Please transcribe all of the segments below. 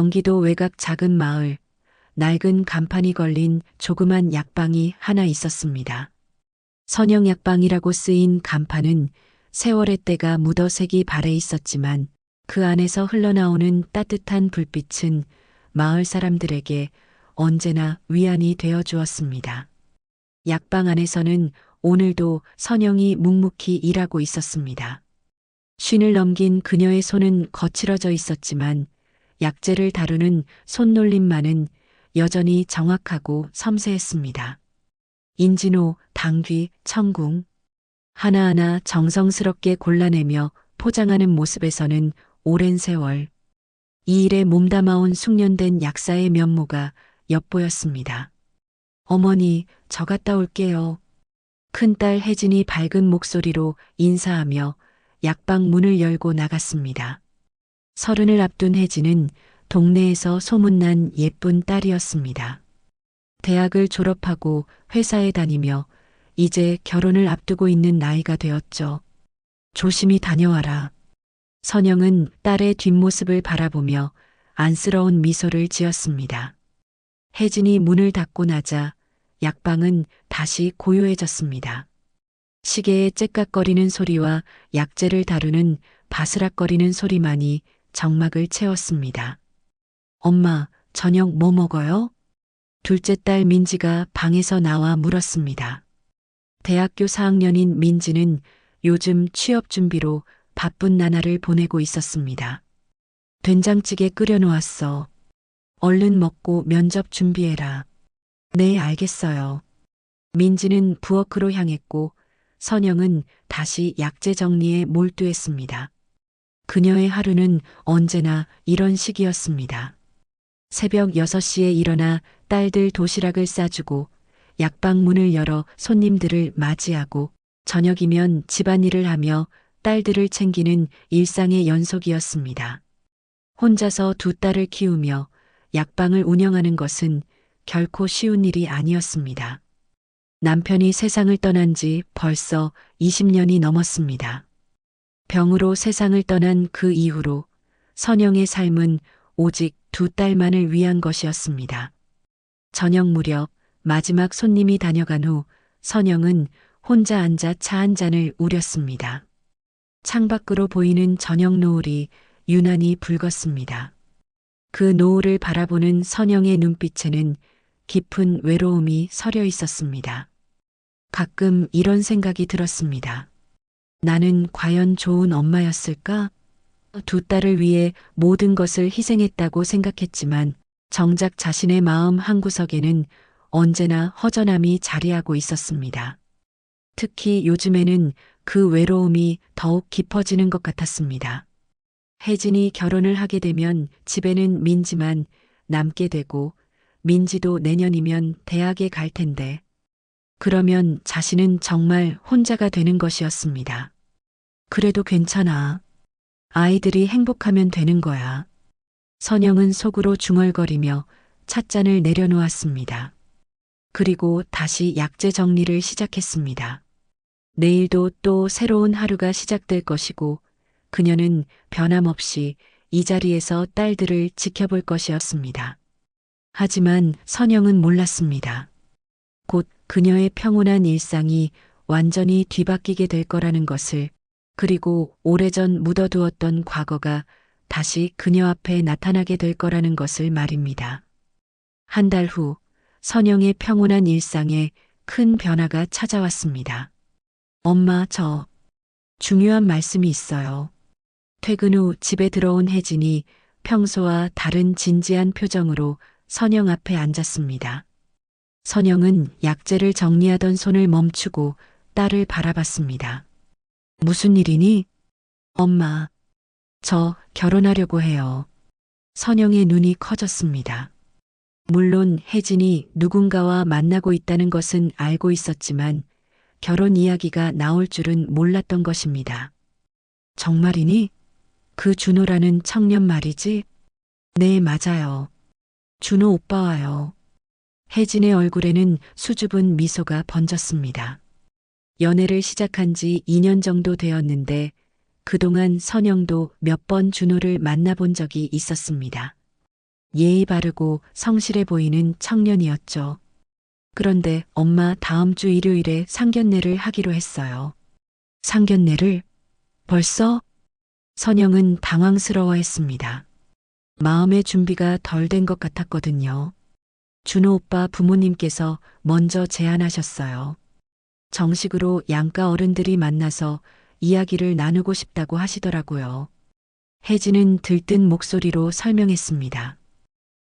경기도 외곽 작은 마을, 낡은 간판이 걸린 조그만 약방이 하나 있었습니다. 선영 약방이라고 쓰인 간판은 세월의 때가 묻어 색이 발해 있었지만 그 안에서 흘러나오는 따뜻한 불빛은 마을 사람들에게 언제나 위안이 되어 주었습니다. 약방 안에서는 오늘도 선영이 묵묵히 일하고 있었습니다. 쉰을 넘긴 그녀의 손은 거칠어져 있었지만 약재를 다루는 손놀림만은 여전히 정확하고 섬세했습니다. 인진호, 당귀, 청궁 하나하나 정성스럽게 골라내며 포장하는 모습에서는 오랜 세월 이 일에 몸담아온 숙련된 약사의 면모가 엿보였습니다. 어머니, 저 갔다 올게요. 큰딸 혜진이 밝은 목소리로 인사하며 약방 문을 열고 나갔습니다. 서른을 앞둔 혜진은 동네에서 소문난 예쁜 딸이었습니다. 대학을 졸업하고 회사에 다니며 이제 결혼을 앞두고 있는 나이가 되었죠. 조심히 다녀와라. 선영은 딸의 뒷모습을 바라보며 안쓰러운 미소를 지었습니다. 혜진이 문을 닫고 나자 약방은 다시 고요해졌습니다. 시계의 째깍거리는 소리와 약재를 다루는 바스락거리는 소리만이 정막을 채웠습니다. 엄마, 저녁 뭐 먹어요? 둘째 딸 민지가 방에서 나와 물었습니다. 대학교 4학년인 민지는 요즘 취업 준비로 바쁜 나날을 보내고 있었습니다. 된장찌개 끓여놓았어. 얼른 먹고 면접 준비해라. 네, 알겠어요. 민지는 부엌으로 향했고 선영은 다시 약재 정리에 몰두했습니다. 그녀의 하루는 언제나 이런 식이었습니다. 새벽 6시에 일어나 딸들 도시락을 싸주고 약방 문을 열어 손님들을 맞이하고 저녁이면 집안일을 하며 딸들을 챙기는 일상의 연속이었습니다. 혼자서 두 딸을 키우며 약방을 운영하는 것은 결코 쉬운 일이 아니었습니다. 남편이 세상을 떠난 지 벌써 20년이 넘었습니다. 병으로 세상을 떠난 그 이후로 선영의 삶은 오직 두 딸만을 위한 것이었습니다. 저녁 무렵 마지막 손님이 다녀간 후 선영은 혼자 앉아 차 한 잔을 우렸습니다. 창밖으로 보이는 저녁 노을이 유난히 붉었습니다. 그 노을을 바라보는 선영의 눈빛에는 깊은 외로움이 서려 있었습니다. 가끔 이런 생각이 들었습니다. 나는 과연 좋은 엄마였을까? 두 딸을 위해 모든 것을 희생했다고 생각했지만 정작 자신의 마음 한구석에는 언제나 허전함이 자리하고 있었습니다. 특히 요즘에는 그 외로움이 더욱 깊어지는 것 같았습니다. 혜진이 결혼을 하게 되면 집에는 민지만 남게 되고 민지도 내년이면 대학에 갈 텐데 그러면 자신은 정말 혼자가 되는 것이었습니다. 그래도 괜찮아. 아이들이 행복하면 되는 거야. 선영은 속으로 중얼거리며 찻잔을 내려놓았습니다. 그리고 다시 약재 정리를 시작했습니다. 내일도 또 새로운 하루가 시작될 것이고 그녀는 변함없이 이 자리에서 딸들을 지켜볼 것이었습니다. 하지만 선영은 몰랐습니다. 곧 그녀의 평온한 일상이 완전히 뒤바뀌게 될 거라는 것을, 그리고 오래전 묻어두었던 과거가 다시 그녀 앞에 나타나게 될 거라는 것을 말입니다. 한 달 후 선영의 평온한 일상에 큰 변화가 찾아왔습니다. 엄마, 저 중요한 말씀이 있어요. 퇴근 후 집에 들어온 혜진이 평소와 다른 진지한 표정으로 선영 앞에 앉았습니다. 선영은 약재를 정리하던 손을 멈추고 딸을 바라봤습니다. 무슨 일이니? 엄마, 저 결혼하려고 해요. 선영의 눈이 커졌습니다. 물론 혜진이 누군가와 만나고 있다는 것은 알고 있었지만 결혼 이야기가 나올 줄은 몰랐던 것입니다. 정말이니? 그 준호라는 청년 말이지? 네, 맞아요. 준호 오빠와요. 혜진의 얼굴에는 수줍은 미소가 번졌습니다. 연애를 시작한 지 2년 정도 되었는데 그동안 선영도 몇 번 준호를 만나본 적이 있었습니다. 예의 바르고 성실해 보이는 청년이었죠. 그런데 엄마 다음 주 일요일에 상견례를 하기로 했어요. 상견례를? 벌써? 선영은 당황스러워했습니다. 마음의 준비가 덜 된 것 같았거든요. 준호 오빠 부모님께서 먼저 제안하셨어요. 정식으로 양가 어른들이 만나서 이야기를 나누고 싶다고 하시더라고요. 혜진은 들뜬 목소리로 설명했습니다.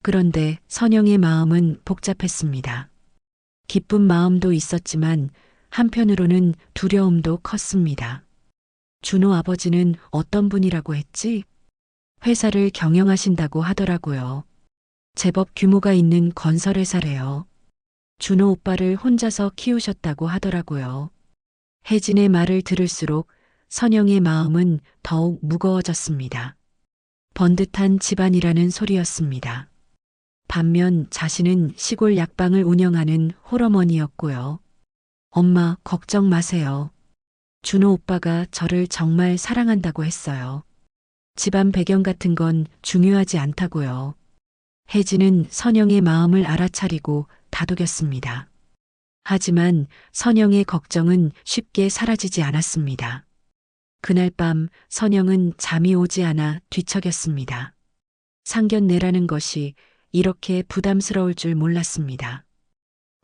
그런데 선영의 마음은 복잡했습니다. 기쁜 마음도 있었지만 한편으로는 두려움도 컸습니다. 준호 아버지는 어떤 분이라고 했지? 회사를 경영하신다고 하더라고요. 제법 규모가 있는 건설회사래요. 준호 오빠를 혼자서 키우셨다고 하더라고요. 혜진의 말을 들을수록 선영의 마음은 더욱 무거워졌습니다. 번듯한 집안이라는 소리였습니다. 반면 자신은 시골 약방을 운영하는 홀어머니였고요. 엄마, 걱정 마세요. 준호 오빠가 저를 정말 사랑한다고 했어요. 집안 배경 같은 건 중요하지 않다고요. 혜진은 선영의 마음을 알아차리고 다독였습니다. 하지만 선영의 걱정은 쉽게 사라지지 않았습니다. 그날 밤 선영은 잠이 오지 않아 뒤척였습니다. 상견례라는 것이 이렇게 부담스러울 줄 몰랐습니다.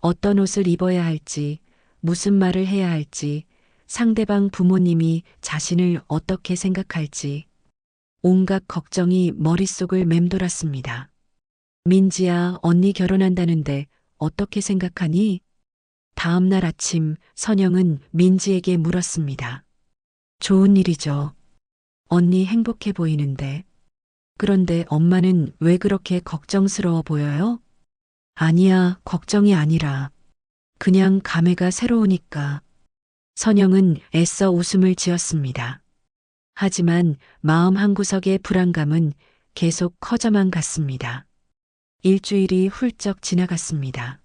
어떤 옷을 입어야 할지, 무슨 말을 해야 할지, 상대방 부모님이 자신을 어떻게 생각할지, 온갖 걱정이 머릿속을 맴돌았습니다. 민지야, 언니 결혼한다는데 어떻게 생각하니? 다음 날 아침 선영은 민지에게 물었습니다. 좋은 일이죠. 언니 행복해 보이는데. 그런데 엄마는 왜 그렇게 걱정스러워 보여요? 아니야, 걱정이 아니라 그냥 감회가 새로우니까. 선영은 애써 웃음을 지었습니다. 하지만 마음 한구석의 불안감은 계속 커져만 갔습니다. 일주일이 훌쩍 지나갔습니다.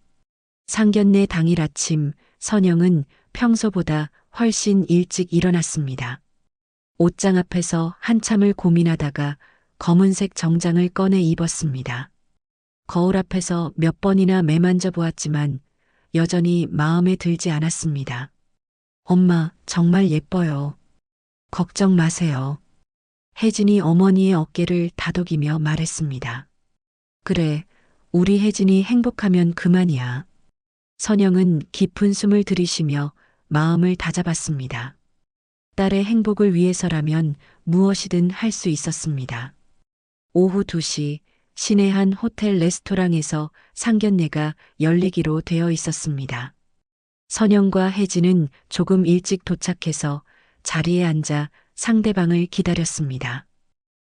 상견례 당일 아침 선영은 평소보다 훨씬 일찍 일어났습니다. 옷장 앞에서 한참을 고민하다가 검은색 정장을 꺼내 입었습니다. 거울 앞에서 몇 번이나 매만져 보았지만 여전히 마음에 들지 않았습니다. 엄마, 정말 예뻐요. 걱정 마세요. 혜진이 어머니의 어깨를 다독이며 말했습니다. 그래, 우리 혜진이 행복하면 그만이야. 선영은 깊은 숨을 들이쉬며 마음을 다잡았습니다. 딸의 행복을 위해서라면 무엇이든 할 수 있었습니다. 오후 2시 시내 한 호텔 레스토랑에서 상견례가 열리기로 되어 있었습니다. 선영과 혜진은 조금 일찍 도착해서 자리에 앉아 상대방을 기다렸습니다.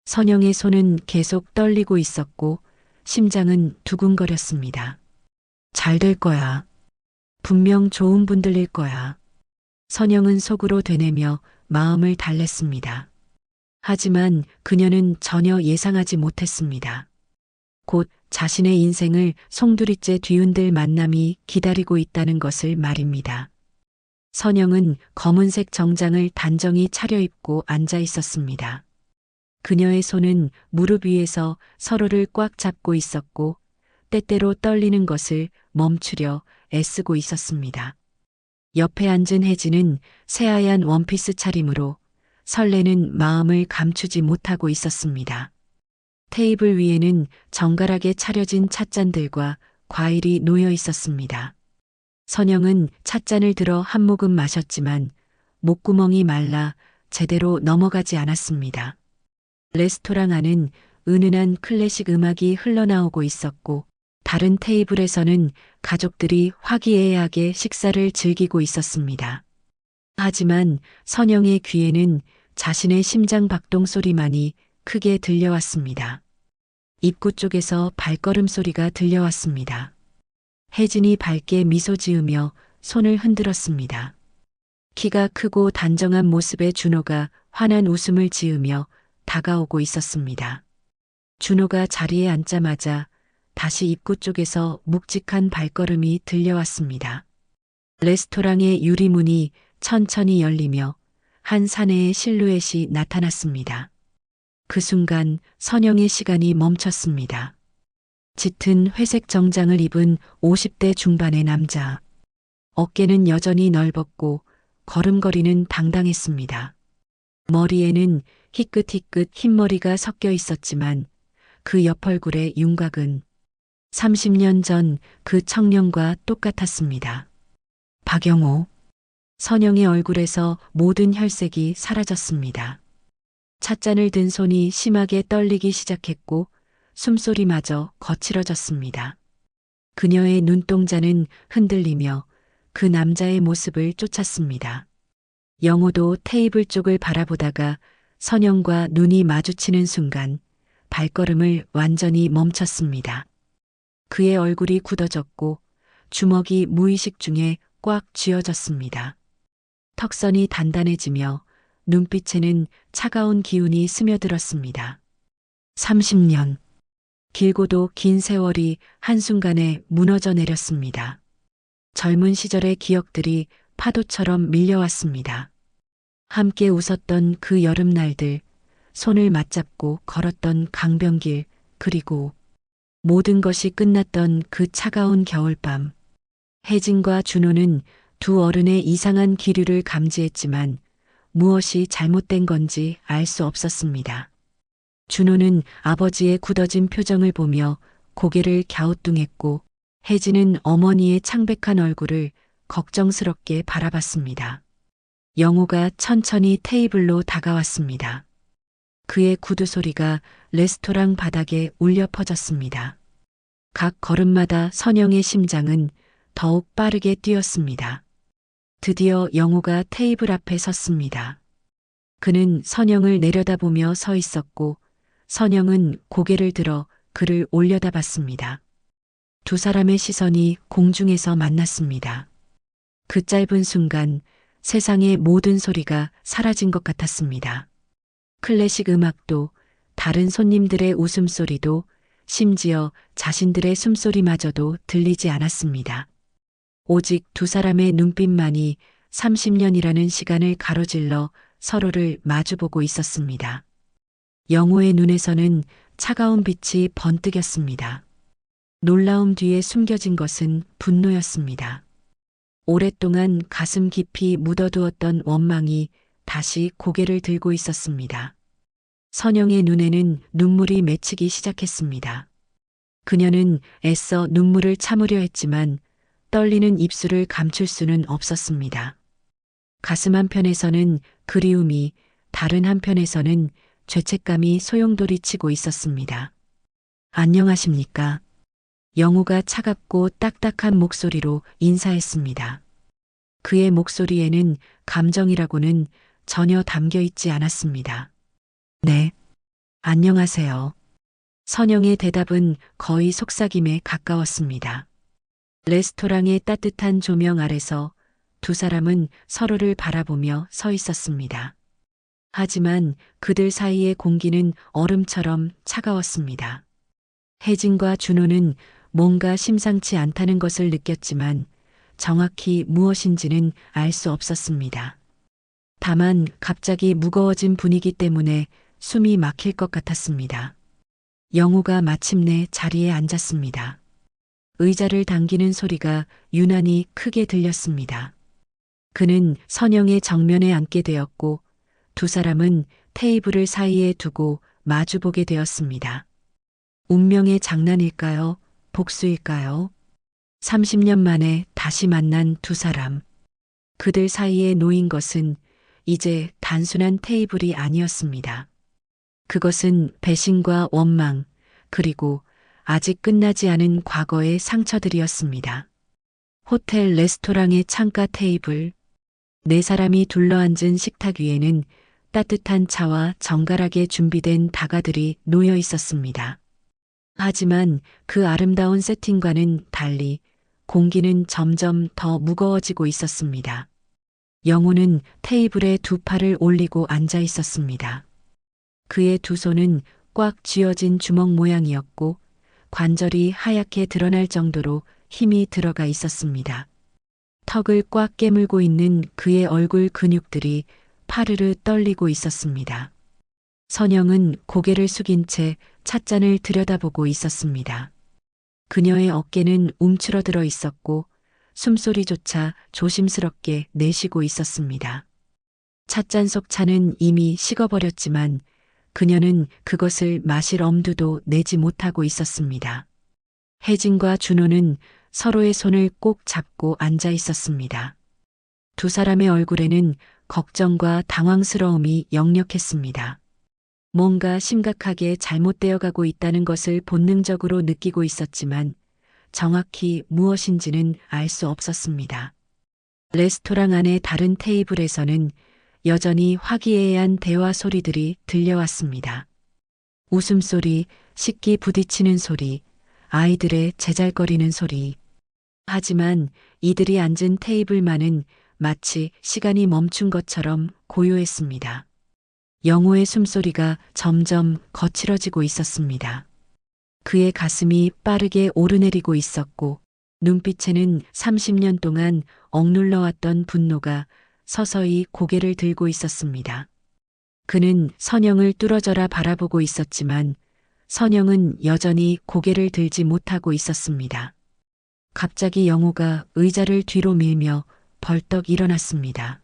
선영의 손은 계속 떨리고 있었고 심장은 두근거렸습니다. 잘 될 거야. 분명 좋은 분들일 거야. 선영은 속으로 되뇌며 마음을 달랬습니다. 하지만 그녀는 전혀 예상하지 못했습니다. 곧 자신의 인생을 송두리째 뒤흔들 만남이 기다리고 있다는 것을 말입니다. 선영은 검은색 정장을 단정히 차려입고 앉아 있었습니다. 그녀의 손은 무릎 위에서 서로를 꽉 잡고 있었고 때때로 떨리는 것을 멈추려 애쓰고 있었습니다. 옆에 앉은 혜진은 새하얀 원피스 차림으로 설레는 마음을 감추지 못하고 있었습니다. 테이블 위에는 정갈하게 차려진 찻잔들과 과일이 놓여 있었습니다. 선영은 찻잔을 들어 한 모금 마셨지만 목구멍이 말라 제대로 넘어가지 않았습니다. 레스토랑 안은 은은한 클래식 음악이 흘러나오고 있었고 다른 테이블에서는 가족들이 화기애애하게 식사를 즐기고 있었습니다. 하지만 선영의 귀에는 자신의 심장 박동 소리만이 크게 들려왔습니다. 입구 쪽에서 발걸음 소리가 들려왔습니다. 혜진이 밝게 미소 지으며 손을 흔들었습니다. 키가 크고 단정한 모습의 준호가 환한 웃음을 지으며 다가오고 있었습니다. 준호가 자리에 앉자마자 다시 입구 쪽에서 묵직한 발걸음이 들려왔습니다. 레스토랑의 유리문이 천천히 열리며 한 사내의 실루엣이 나타났습니다. 그 순간 선영의 시간이 멈췄습니다. 짙은 회색 정장을 입은 50대 중반의 남자. 어깨는 여전히 넓었고 걸음걸이는 당당했습니다. 머리에는 희끗희끗 흰머리가 섞여 있었지만 그 옆 얼굴의 윤곽은 30년 전 그 청년과 똑같았습니다. 박영호. 선영의 얼굴에서 모든 혈색이 사라졌습니다. 찻잔을 든 손이 심하게 떨리기 시작했고 숨소리마저 거칠어졌습니다. 그녀의 눈동자는 흔들리며 그 남자의 모습을 쫓았습니다. 영호도 테이블 쪽을 바라보다가 선영과 눈이 마주치는 순간 발걸음을 완전히 멈췄습니다. 그의 얼굴이 굳어졌고 주먹이 무의식 중에 꽉 쥐어졌습니다. 턱선이 단단해지며 눈빛에는 차가운 기운이 스며들었습니다. 30년. 길고도 긴 세월이 한순간에 무너져 내렸습니다. 젊은 시절의 기억들이 파도처럼 밀려왔습니다. 함께 웃었던 그 여름날들, 손을 맞잡고 걸었던 강변길, 그리고 모든 것이 끝났던 그 차가운 겨울밤. 혜진과 준호는 두 어른의 이상한 기류를 감지했지만 무엇이 잘못된 건지 알 수 없었습니다. 준호는 아버지의 굳어진 표정을 보며 고개를 갸우뚱했고 혜진은 어머니의 창백한 얼굴을 걱정스럽게 바라봤습니다. 영호가 천천히 테이블로 다가왔습니다. 그의 구두 소리가 레스토랑 바닥에 울려 퍼졌습니다. 각 걸음마다 선영의 심장은 더욱 빠르게 뛰었습니다. 드디어 영호가 테이블 앞에 섰습니다. 그는 선영을 내려다보며 서 있었고 선영은 고개를 들어 그를 올려다봤습니다. 두 사람의 시선이 공중에서 만났습니다. 그 짧은 순간 세상의 모든 소리가 사라진 것 같았습니다. 클래식 음악도, 다른 손님들의 웃음소리도, 심지어 자신들의 숨소리마저도 들리지 않았습니다. 오직 두 사람의 눈빛만이 30년이라는 시간을 가로질러 서로를 마주보고 있었습니다. 영호의 눈에서는 차가운 빛이 번뜩였습니다. 놀라움 뒤에 숨겨진 것은 분노였습니다. 오랫동안 가슴 깊이 묻어두었던 원망이 다시 고개를 들고 있었습니다. 선영의 눈에는 눈물이 맺히기 시작했습니다. 그녀는 애써 눈물을 참으려 했지만 떨리는 입술을 감출 수는 없었습니다. 가슴 한편에서는 그리움이, 다른 한편에서는 죄책감이 소용돌이치고 있었습니다. 안녕하십니까? 영호가 차갑고 딱딱한 목소리로 인사했습니다. 그의 목소리에는 감정이라고는 전혀 담겨 있지 않았습니다. 네, 안녕하세요. 선영의 대답은 거의 속삭임에 가까웠습니다. 레스토랑의 따뜻한 조명 아래서 두 사람은 서로를 바라보며 서 있었습니다. 하지만 그들 사이의 공기는 얼음처럼 차가웠습니다. 혜진과 준호는 뭔가 심상치 않다는 것을 느꼈지만 정확히 무엇인지는 알 수 없었습니다. 다만 갑자기 무거워진 분위기 때문에 숨이 막힐 것 같았습니다. 영호가 마침내 자리에 앉았습니다. 의자를 당기는 소리가 유난히 크게 들렸습니다. 그는 선영의 정면에 앉게 되었고 두 사람은 테이블을 사이에 두고 마주보게 되었습니다. 운명의 장난일까요? 복수일까요? 30년 만에 다시 만난 두 사람. 그들 사이에 놓인 것은 이제 단순한 테이블이 아니었습니다. 그것은 배신과 원망, 그리고 아직 끝나지 않은 과거의 상처들이었습니다. 호텔 레스토랑의 창가 테이블, 네 사람이 둘러앉은 식탁 위에는 따뜻한 차와 정갈하게 준비된 다가들이 놓여 있었습니다. 하지만 그 아름다운 세팅과는 달리 공기는 점점 더 무거워지고 있었습니다. 영호는 테이블에 두 팔을 올리고 앉아 있었습니다. 그의 두 손은 꽉 쥐어진 주먹 모양이었고 관절이 하얗게 드러날 정도로 힘이 들어가 있었습니다. 턱을 꽉 깨물고 있는 그의 얼굴 근육들이 파르르 떨리고 있었습니다. 선영은 고개를 숙인 채 찻잔을 들여다보고 있었습니다. 그녀의 어깨는 움츠러들어 있었고 숨소리조차 조심스럽게 내쉬고 있었습니다. 찻잔 속 차는 이미 식어버렸지만 그녀는 그것을 마실 엄두도 내지 못하고 있었습니다. 혜진과 준호는 서로의 손을 꼭 잡고 앉아 있었습니다. 두 사람의 얼굴에는 걱정과 당황스러움이 역력했습니다. 뭔가 심각하게 잘못되어 가고 있다는 것을 본능적으로 느끼고 있었지만 정확히 무엇인지는 알 수 없었습니다. 레스토랑 안의 다른 테이블에서는 여전히 화기애애한 대화 소리들이 들려왔습니다. 웃음소리, 식기 부딪히는 소리, 아이들의 제잘거리는 소리. 하지만 이들이 앉은 테이블만은 마치 시간이 멈춘 것처럼 고요했습니다. 영호의 숨소리가 점점 거칠어지고 있었습니다. 그의 가슴이 빠르게 오르내리고 있었고 눈빛에는 30년 동안 억눌러왔던 분노가 서서히 고개를 들고 있었습니다. 그는 선영을 뚫어져라 바라보고 있었지만 선영은 여전히 고개를 들지 못하고 있었습니다. 갑자기 영호가 의자를 뒤로 밀며 벌떡 일어났습니다.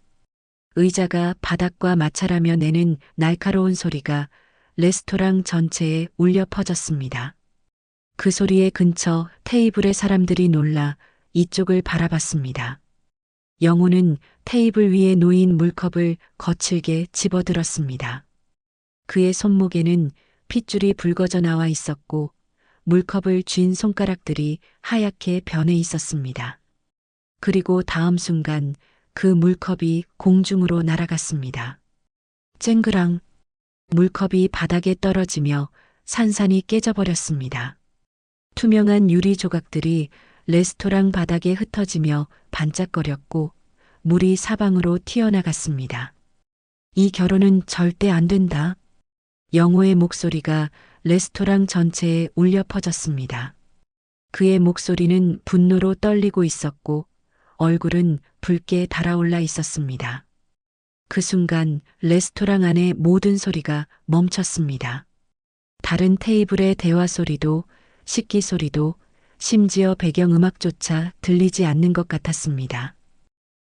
의자가 바닥과 마찰하며 내는 날카로운 소리가 레스토랑 전체에 울려 퍼졌습니다. 그 소리의 근처 테이블의 사람들이 놀라 이쪽을 바라봤습니다. 영호는 테이블 위에 놓인 물컵을 거칠게 집어들었습니다. 그의 손목에는 핏줄이 붉어져 나와 있었고 물컵을 쥔 손가락들이 하얗게 변해 있었습니다. 그리고 다음 순간 그 물컵이 공중으로 날아갔습니다. 쨍그랑 물컵이 바닥에 떨어지며 산산이 깨져버렸습니다. 투명한 유리 조각들이 레스토랑 바닥에 흩어지며 반짝거렸고 물이 사방으로 튀어나갔습니다. 이 결혼은 절대 안 된다. 영호의 목소리가 레스토랑 전체에 울려 퍼졌습니다. 그의 목소리는 분노로 떨리고 있었고 얼굴은 붉게 달아올라 있었습니다. 그 순간 레스토랑 안의 모든 소리가 멈췄습니다. 다른 테이블의 대화 소리도 식기 소리도 심지어 배경음악조차 들리지 않는 것 같았습니다.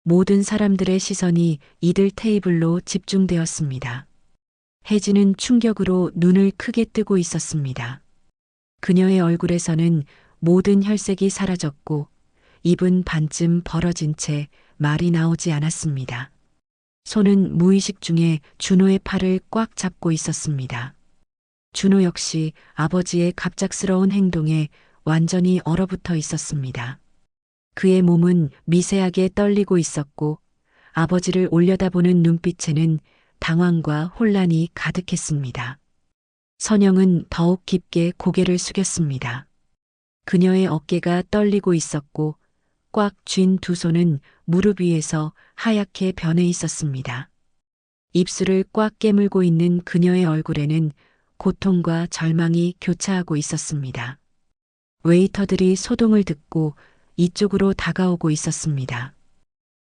모든 사람들의 시선이 이들 테이블로 집중되었습니다. 혜진은 충격으로 눈을 크게 뜨고 있었습니다. 그녀의 얼굴에서는 모든 혈색이 사라졌고 입은 반쯤 벌어진 채 말이 나오지 않았습니다. 손은 무의식 중에 준호의 팔을 꽉 잡고 있었습니다. 준호 역시 아버지의 갑작스러운 행동에 완전히 얼어붙어 있었습니다. 그의 몸은 미세하게 떨리고 있었고 아버지를 올려다보는 눈빛에는 당황과 혼란이 가득했습니다. 선영은 더욱 깊게 고개를 숙였습니다. 그녀의 어깨가 떨리고 있었고 꽉 쥔 두 손은 무릎 위에서 하얗게 변해 있었습니다. 입술을 꽉 깨물고 있는 그녀의 얼굴에는 고통과 절망이 교차하고 있었습니다. 웨이터들이 소동을 듣고 이쪽으로 다가오고 있었습니다.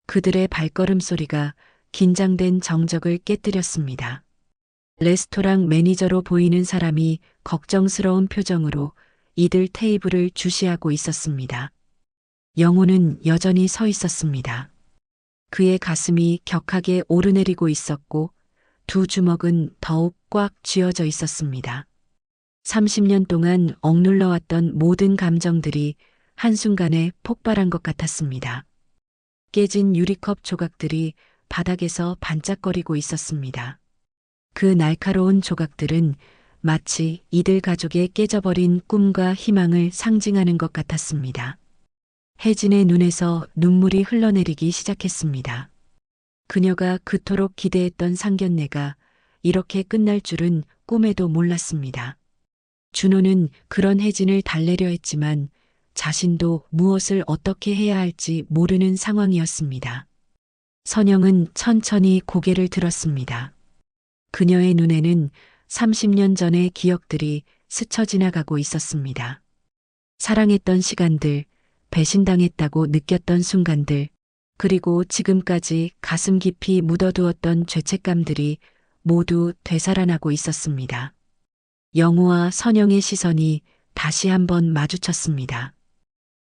그들의 발걸음 소리가 긴장된 정적을 깨뜨렸습니다. 레스토랑 매니저로 보이는 사람이 걱정스러운 표정으로 이들 테이블을 주시하고 있었습니다. 영호는 여전히 서 있었습니다. 그의 가슴이 격하게 오르내리고 있었고 두 주먹은 더욱 꽉 쥐어져 있었습니다. 30년 동안 억눌러왔던 모든 감정들이 한순간에 폭발한 것 같았습니다. 깨진 유리컵 조각들이 바닥에서 반짝거리고 있었습니다. 그 날카로운 조각들은 마치 이들 가족의 깨져버린 꿈과 희망을 상징하는 것 같았습니다. 혜진의 눈에서 눈물이 흘러내리기 시작했습니다. 그녀가 그토록 기대했던 상견례가 이렇게 끝날 줄은 꿈에도 몰랐습니다. 준호는 그런 혜진을 달래려 했지만 자신도 무엇을 어떻게 해야 할지 모르는 상황이었습니다. 선영은 천천히 고개를 들었습니다. 그녀의 눈에는 30년 전의 기억들이 스쳐 지나가고 있었습니다. 사랑했던 시간들, 배신당했다고 느꼈던 순간들, 그리고 지금까지 가슴 깊이 묻어두었던 죄책감들이 모두 되살아나고 있었습니다. 영호와 선영의 시선이 다시 한번 마주쳤습니다.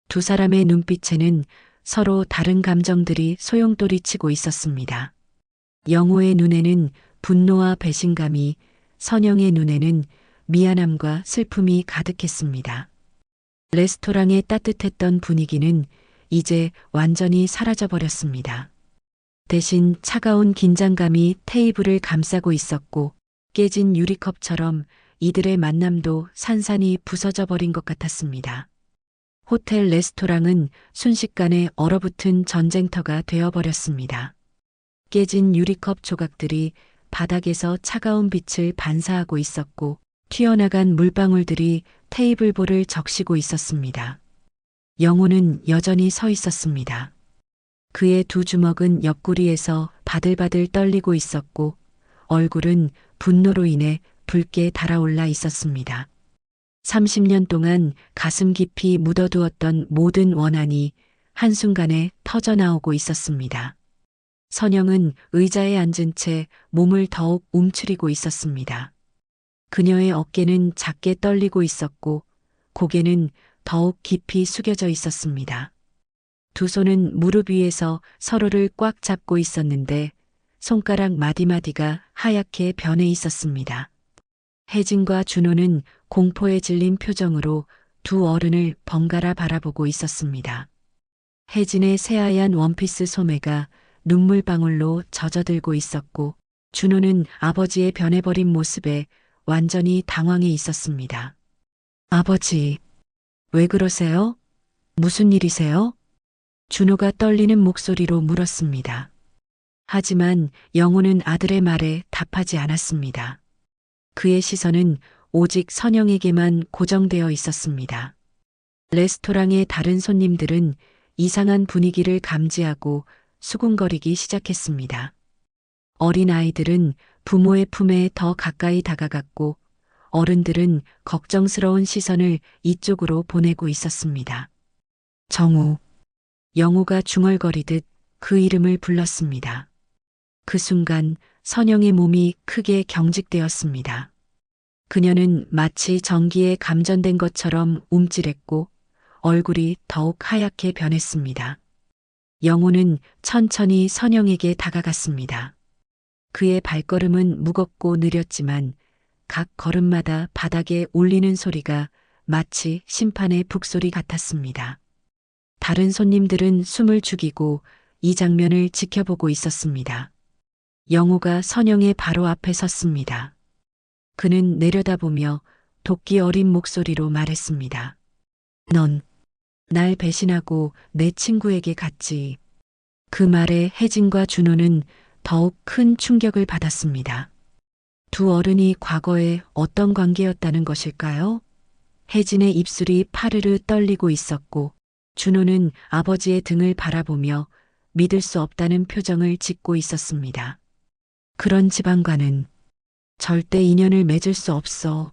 두 사람의 눈빛에는 서로 다른 감정들이 소용돌이치고 있었습니다. 영호의 눈에는 분노와 배신감이, 선영의 눈에는 미안함과 슬픔이 가득했습니다. 레스토랑의 따뜻했던 분위기는 이제 완전히 사라져버렸습니다. 대신 차가운 긴장감이 테이블을 감싸고 있었고 깨진 유리컵처럼 이들의 만남도 산산이 부서져 버린 것 같았습니다. 호텔 레스토랑은 순식간에 얼어붙은 전쟁터가 되어버렸습니다. 깨진 유리컵 조각들이 바닥에서 차가운 빛을 반사하고 있었고 튀어나간 물방울들이 테이블볼을 적시고 있었습니다. 영호는 여전히 서 있었습니다. 그의 두 주먹은 옆구리에서 바들바들 떨리고 있었고 얼굴은 분노로 인해 붉게 달아올라 있었습니다. 30년 동안 가슴 깊이 묻어두었던 모든 원한이 한순간에 터져나오고 있었습니다. 선영은 의자에 앉은 채 몸을 더욱 움츠리고 있었습니다. 그녀의 어깨는 작게 떨리고 있었고 고개는 더욱 깊이 숙여져 있었습니다. 두 손은 무릎 위에서 서로를 꽉 잡고 있었는데 손가락 마디마디가 하얗게 변해 있었습니다. 혜진과 준호는 공포에 질린 표정으로 두 어른을 번갈아 바라보고 있었습니다. 혜진의 새하얀 원피스 소매가 눈물방울로 젖어들고 있었고 준호는 아버지의 변해버린 모습에 완전히 당황해 있었습니다. 아버지, 왜 그러세요? 무슨 일이세요? 준호가 떨리는 목소리로 물었습니다. 하지만 영호는 아들의 말에 답하지 않았습니다. 그의 시선은 오직 선영에게만 고정되어 있었습니다. 레스토랑의 다른 손님들은 이상한 분위기를 감지하고 수군거리기 시작했습니다. 어린 아이들은 부모의 품에 더 가까이 다가갔고 어른들은 걱정스러운 시선을 이쪽으로 보내고 있었습니다. 정우. 영호가 중얼거리듯 그 이름을 불렀습니다. 그 순간 선영의 몸이 크게 경직되었습니다. 그녀는 마치 전기에 감전된 것처럼 움찔했고 얼굴이 더욱 하얗게 변했습니다. 영호는 천천히 선영에게 다가갔습니다. 그의 발걸음은 무겁고 느렸지만 각 걸음마다 바닥에 울리는 소리가 마치 심판의 북소리 같았습니다. 다른 손님들은 숨을 죽이고 이 장면을 지켜보고 있었습니다. 영호가 선영의 바로 앞에 섰습니다. 그는 내려다보며 도끼 어린 목소리로 말했습니다. 넌 날 배신하고 내 친구에게 갔지. 그 말에 혜진과 준호는 더욱 큰 충격을 받았습니다. 두 어른이 과거에 어떤 관계였다는 것일까요? 혜진의 입술이 파르르 떨리고 있었고 준호는 아버지의 등을 바라보며 믿을 수 없다는 표정을 짓고 있었습니다. 그런 집안과는 절대 인연을 맺을 수 없어.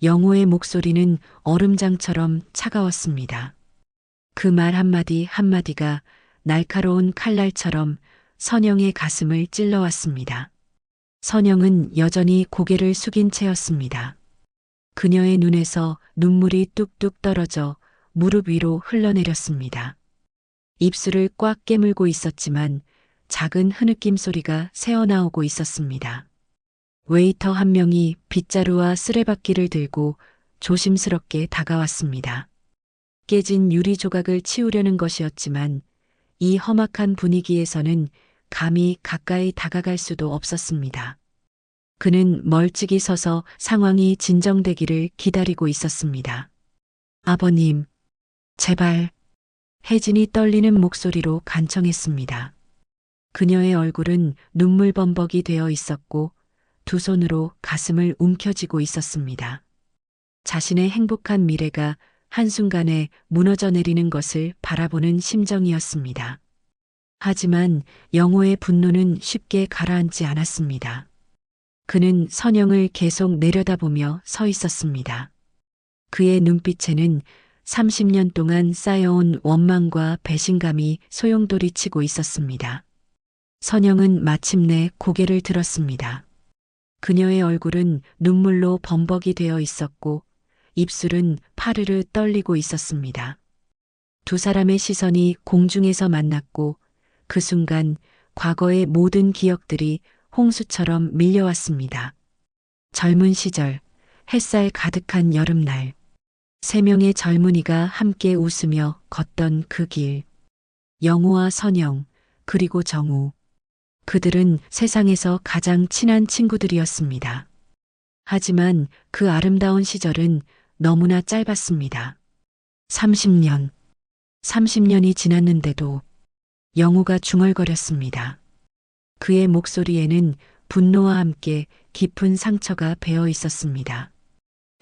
영호의 목소리는 얼음장처럼 차가웠습니다. 그 말 한마디 한마디가 날카로운 칼날처럼 선영의 가슴을 찔러왔습니다. 선영은 여전히 고개를 숙인 채였습니다. 그녀의 눈에서 눈물이 뚝뚝 떨어져 무릎 위로 흘러내렸습니다. 입술을 꽉 깨물고 있었지만 작은 흐느낌 소리가 새어나오고 있었습니다. 웨이터 한 명이 빗자루와 쓰레받기를 들고 조심스럽게 다가왔습니다. 깨진 유리 조각을 치우려는 것이었지만 이 험악한 분위기에서는 감히 가까이 다가갈 수도 없었습니다. 그는 멀찍이 서서 상황이 진정되기를 기다리고 있었습니다. 아버님, 제발. 혜진이 떨리는 목소리로 간청했습니다. 그녀의 얼굴은 눈물범벅이 되어 있었고 두 손으로 가슴을 움켜쥐고 있었습니다. 자신의 행복한 미래가 한순간에 무너져 내리는 것을 바라보는 심정이었습니다. 하지만 영호의 분노는 쉽게 가라앉지 않았습니다. 그는 선영을 계속 내려다보며 서 있었습니다. 그의 눈빛에는 30년 동안 쌓여온 원망과 배신감이 소용돌이치고 있었습니다. 선영은 마침내 고개를 들었습니다. 그녀의 얼굴은 눈물로 범벅이 되어 있었고 입술은 파르르 떨리고 있었습니다. 두 사람의 시선이 공중에서 만났고 그 순간 과거의 모든 기억들이 홍수처럼 밀려왔습니다. 젊은 시절, 햇살 가득한 여름날, 세 명의 젊은이가 함께 웃으며 걷던 그 길. 영우와 선영, 그리고 정우. 그들은 세상에서 가장 친한 친구들이었습니다. 하지만 그 아름다운 시절은 너무나 짧았습니다. 30년. 30년이 지났는데도 영우가 중얼거렸습니다. 그의 목소리에는 분노와 함께 깊은 상처가 배어 있었습니다.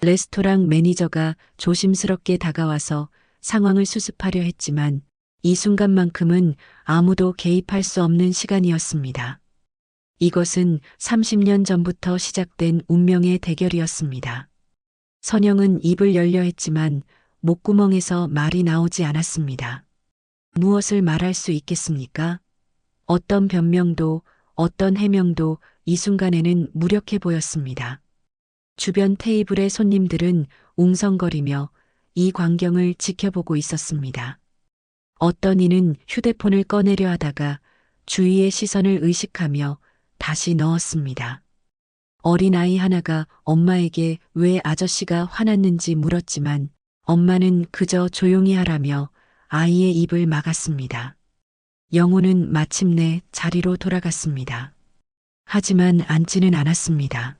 레스토랑 매니저가 조심스럽게 다가와서 상황을 수습하려 했지만 이 순간만큼은 아무도 개입할 수 없는 시간이었습니다. 이것은 30년 전부터 시작된 운명의 대결이었습니다. 선영은 입을 열려 했지만 목구멍에서 말이 나오지 않았습니다. 무엇을 말할 수 있겠습니까? 어떤 변명도 어떤 해명도 이 순간에는 무력해 보였습니다. 주변 테이블의 손님들은 웅성거리며 이 광경을 지켜보고 있었습니다. 어떤 이는 휴대폰을 꺼내려 하다가 주위의 시선을 의식하며 다시 넣었습니다. 어린아이 하나가 엄마에게 왜 아저씨가 화났는지 물었지만 엄마는 그저 조용히 하라며 아이의 입을 막았습니다. 영우는 마침내 자리로 돌아갔습니다. 하지만 앉지는 않았습니다.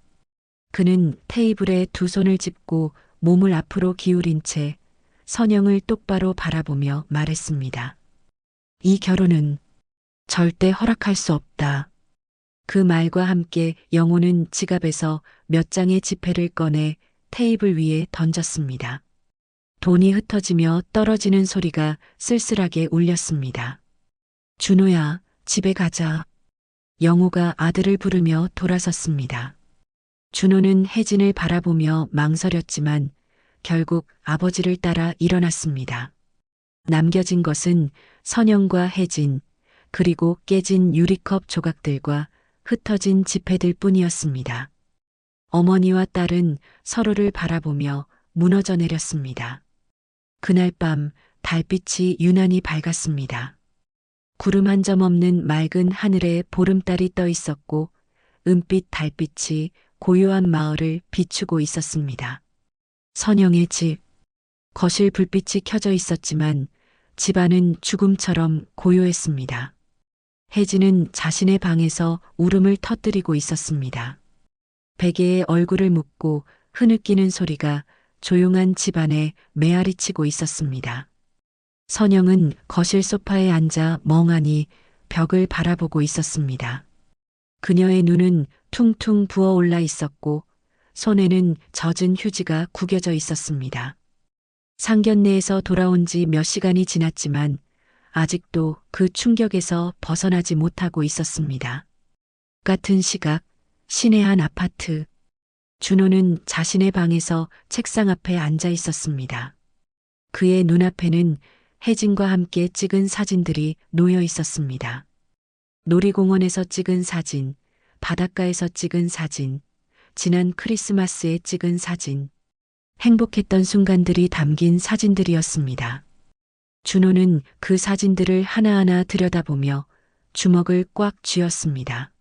그는 테이블에 두 손을 짚고 몸을 앞으로 기울인 채 선영을 똑바로 바라보며 말했습니다. 이 결혼은 절대 허락할 수 없다. 그 말과 함께 영호는 지갑에서 몇 장의 지폐를 꺼내 테이블 위에 던졌습니다. 돈이 흩어지며 떨어지는 소리가 쓸쓸하게 울렸습니다. 준호야, 집에 가자. 영호가 아들을 부르며 돌아섰습니다. 준호는 혜진을 바라보며 망설였지만 결국 아버지를 따라 일어났습니다. 남겨진 것은 선영과 혜진, 그리고 깨진 유리컵 조각들과 흩어진 지폐들 뿐이었습니다. 어머니와 딸은 서로를 바라보며 무너져 내렸습니다. 그날 밤 달빛이 유난히 밝았습니다. 구름 한 점 없는 맑은 하늘에 보름달이 떠 있었고 은빛 달빛이 고요한 마을을 비추고 있었습니다. 선영의 집, 거실 불빛이 켜져 있었지만 집안은 죽음처럼 고요했습니다. 혜진은 자신의 방에서 울음을 터뜨리고 있었습니다. 베개에 얼굴을 묻고 흐느끼는 소리가 조용한 집안에 메아리치고 있었습니다. 선영은 거실 소파에 앉아 멍하니 벽을 바라보고 있었습니다. 그녀의 눈은 퉁퉁 부어올라 있었고 손에는 젖은 휴지가 구겨져 있었습니다. 상견례에서 돌아온 지 몇 시간이 지났지만 아직도 그 충격에서 벗어나지 못하고 있었습니다. 같은 시각, 시내 한 아파트. 준호는 자신의 방에서 책상 앞에 앉아 있었습니다. 그의 눈앞에는 혜진과 함께 찍은 사진들이 놓여 있었습니다. 놀이공원에서 찍은 사진, 바닷가에서 찍은 사진, 지난 크리스마스에 찍은 사진, 행복했던 순간들이 담긴 사진들이었습니다. 준호는 그 사진들을 하나하나 들여다보며 주먹을 꽉 쥐었습니다.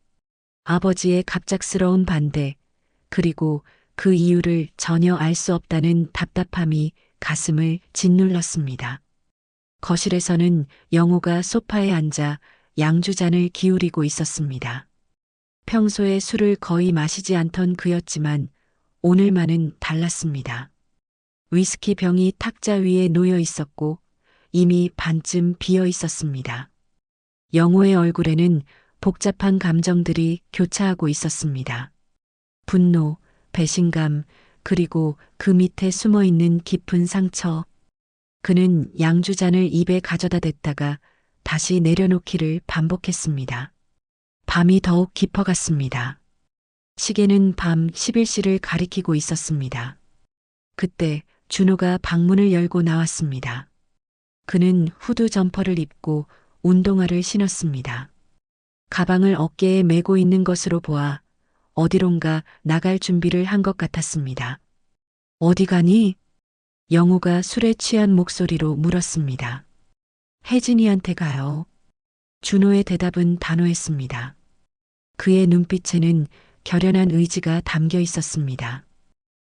아버지의 갑작스러운 반대, 그리고 그 이유를 전혀 알 수 없다는 답답함이 가슴을 짓눌렀습니다. 거실에서는 영호가 소파에 앉아 양주잔을 기울이고 있었습니다. 평소에 술을 거의 마시지 않던 그였지만 오늘만은 달랐습니다. 위스키 병이 탁자 위에 놓여 있었고 이미 반쯤 비어 있었습니다. 영호의 얼굴에는 복잡한 감정들이 교차하고 있었습니다. 분노, 배신감, 그리고 그 밑에 숨어 있는 깊은 상처. 그는 양주잔을 입에 가져다 댔다가 다시 내려놓기를 반복했습니다. 밤이 더욱 깊어갔습니다. 시계는 밤 11시를 가리키고 있었습니다. 그때 준호가 방문을 열고 나왔습니다. 그는 후드 점퍼를 입고 운동화를 신었습니다. 가방을 어깨에 메고 있는 것으로 보아 어디론가 나갈 준비를 한 것 같았습니다. 어디 가니? 영호가 술에 취한 목소리로 물었습니다. 혜진이한테 가요. 준호의 대답은 단호했습니다. 그의 눈빛에는 결연한 의지가 담겨 있었습니다.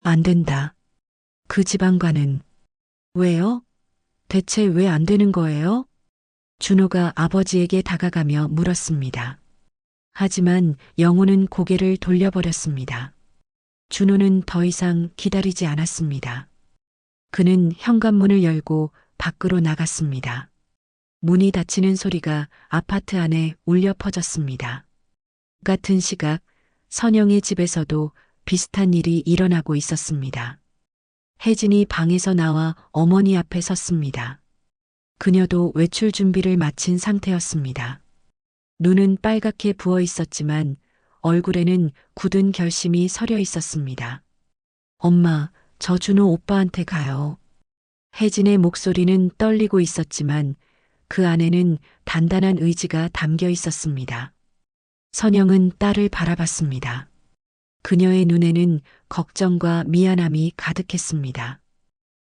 안 된다. 그 지방과는. 왜요? 대체 왜 안 되는 거예요? 준호가 아버지에게 다가가며 물었습니다. 하지만 영호는 고개를 돌려버렸습니다. 준호는 더 이상 기다리지 않았습니다. 그는 현관문을 열고 밖으로 나갔습니다. 문이 닫히는 소리가 아파트 안에 울려 퍼졌습니다. 같은 시각 선영의 집에서도 비슷한 일이 일어나고 있었습니다. 혜진이 방에서 나와 어머니 앞에 섰습니다. 그녀도 외출 준비를 마친 상태였습니다. 눈은 빨갛게 부어 있었지만 얼굴에는 굳은 결심이 서려 있었습니다. 엄마, 저 준호 오빠한테 가요. 혜진의 목소리는 떨리고 있었지만 그 안에는 단단한 의지가 담겨 있었습니다. 선영은 딸을 바라봤습니다. 그녀의 눈에는 걱정과 미안함이 가득했습니다.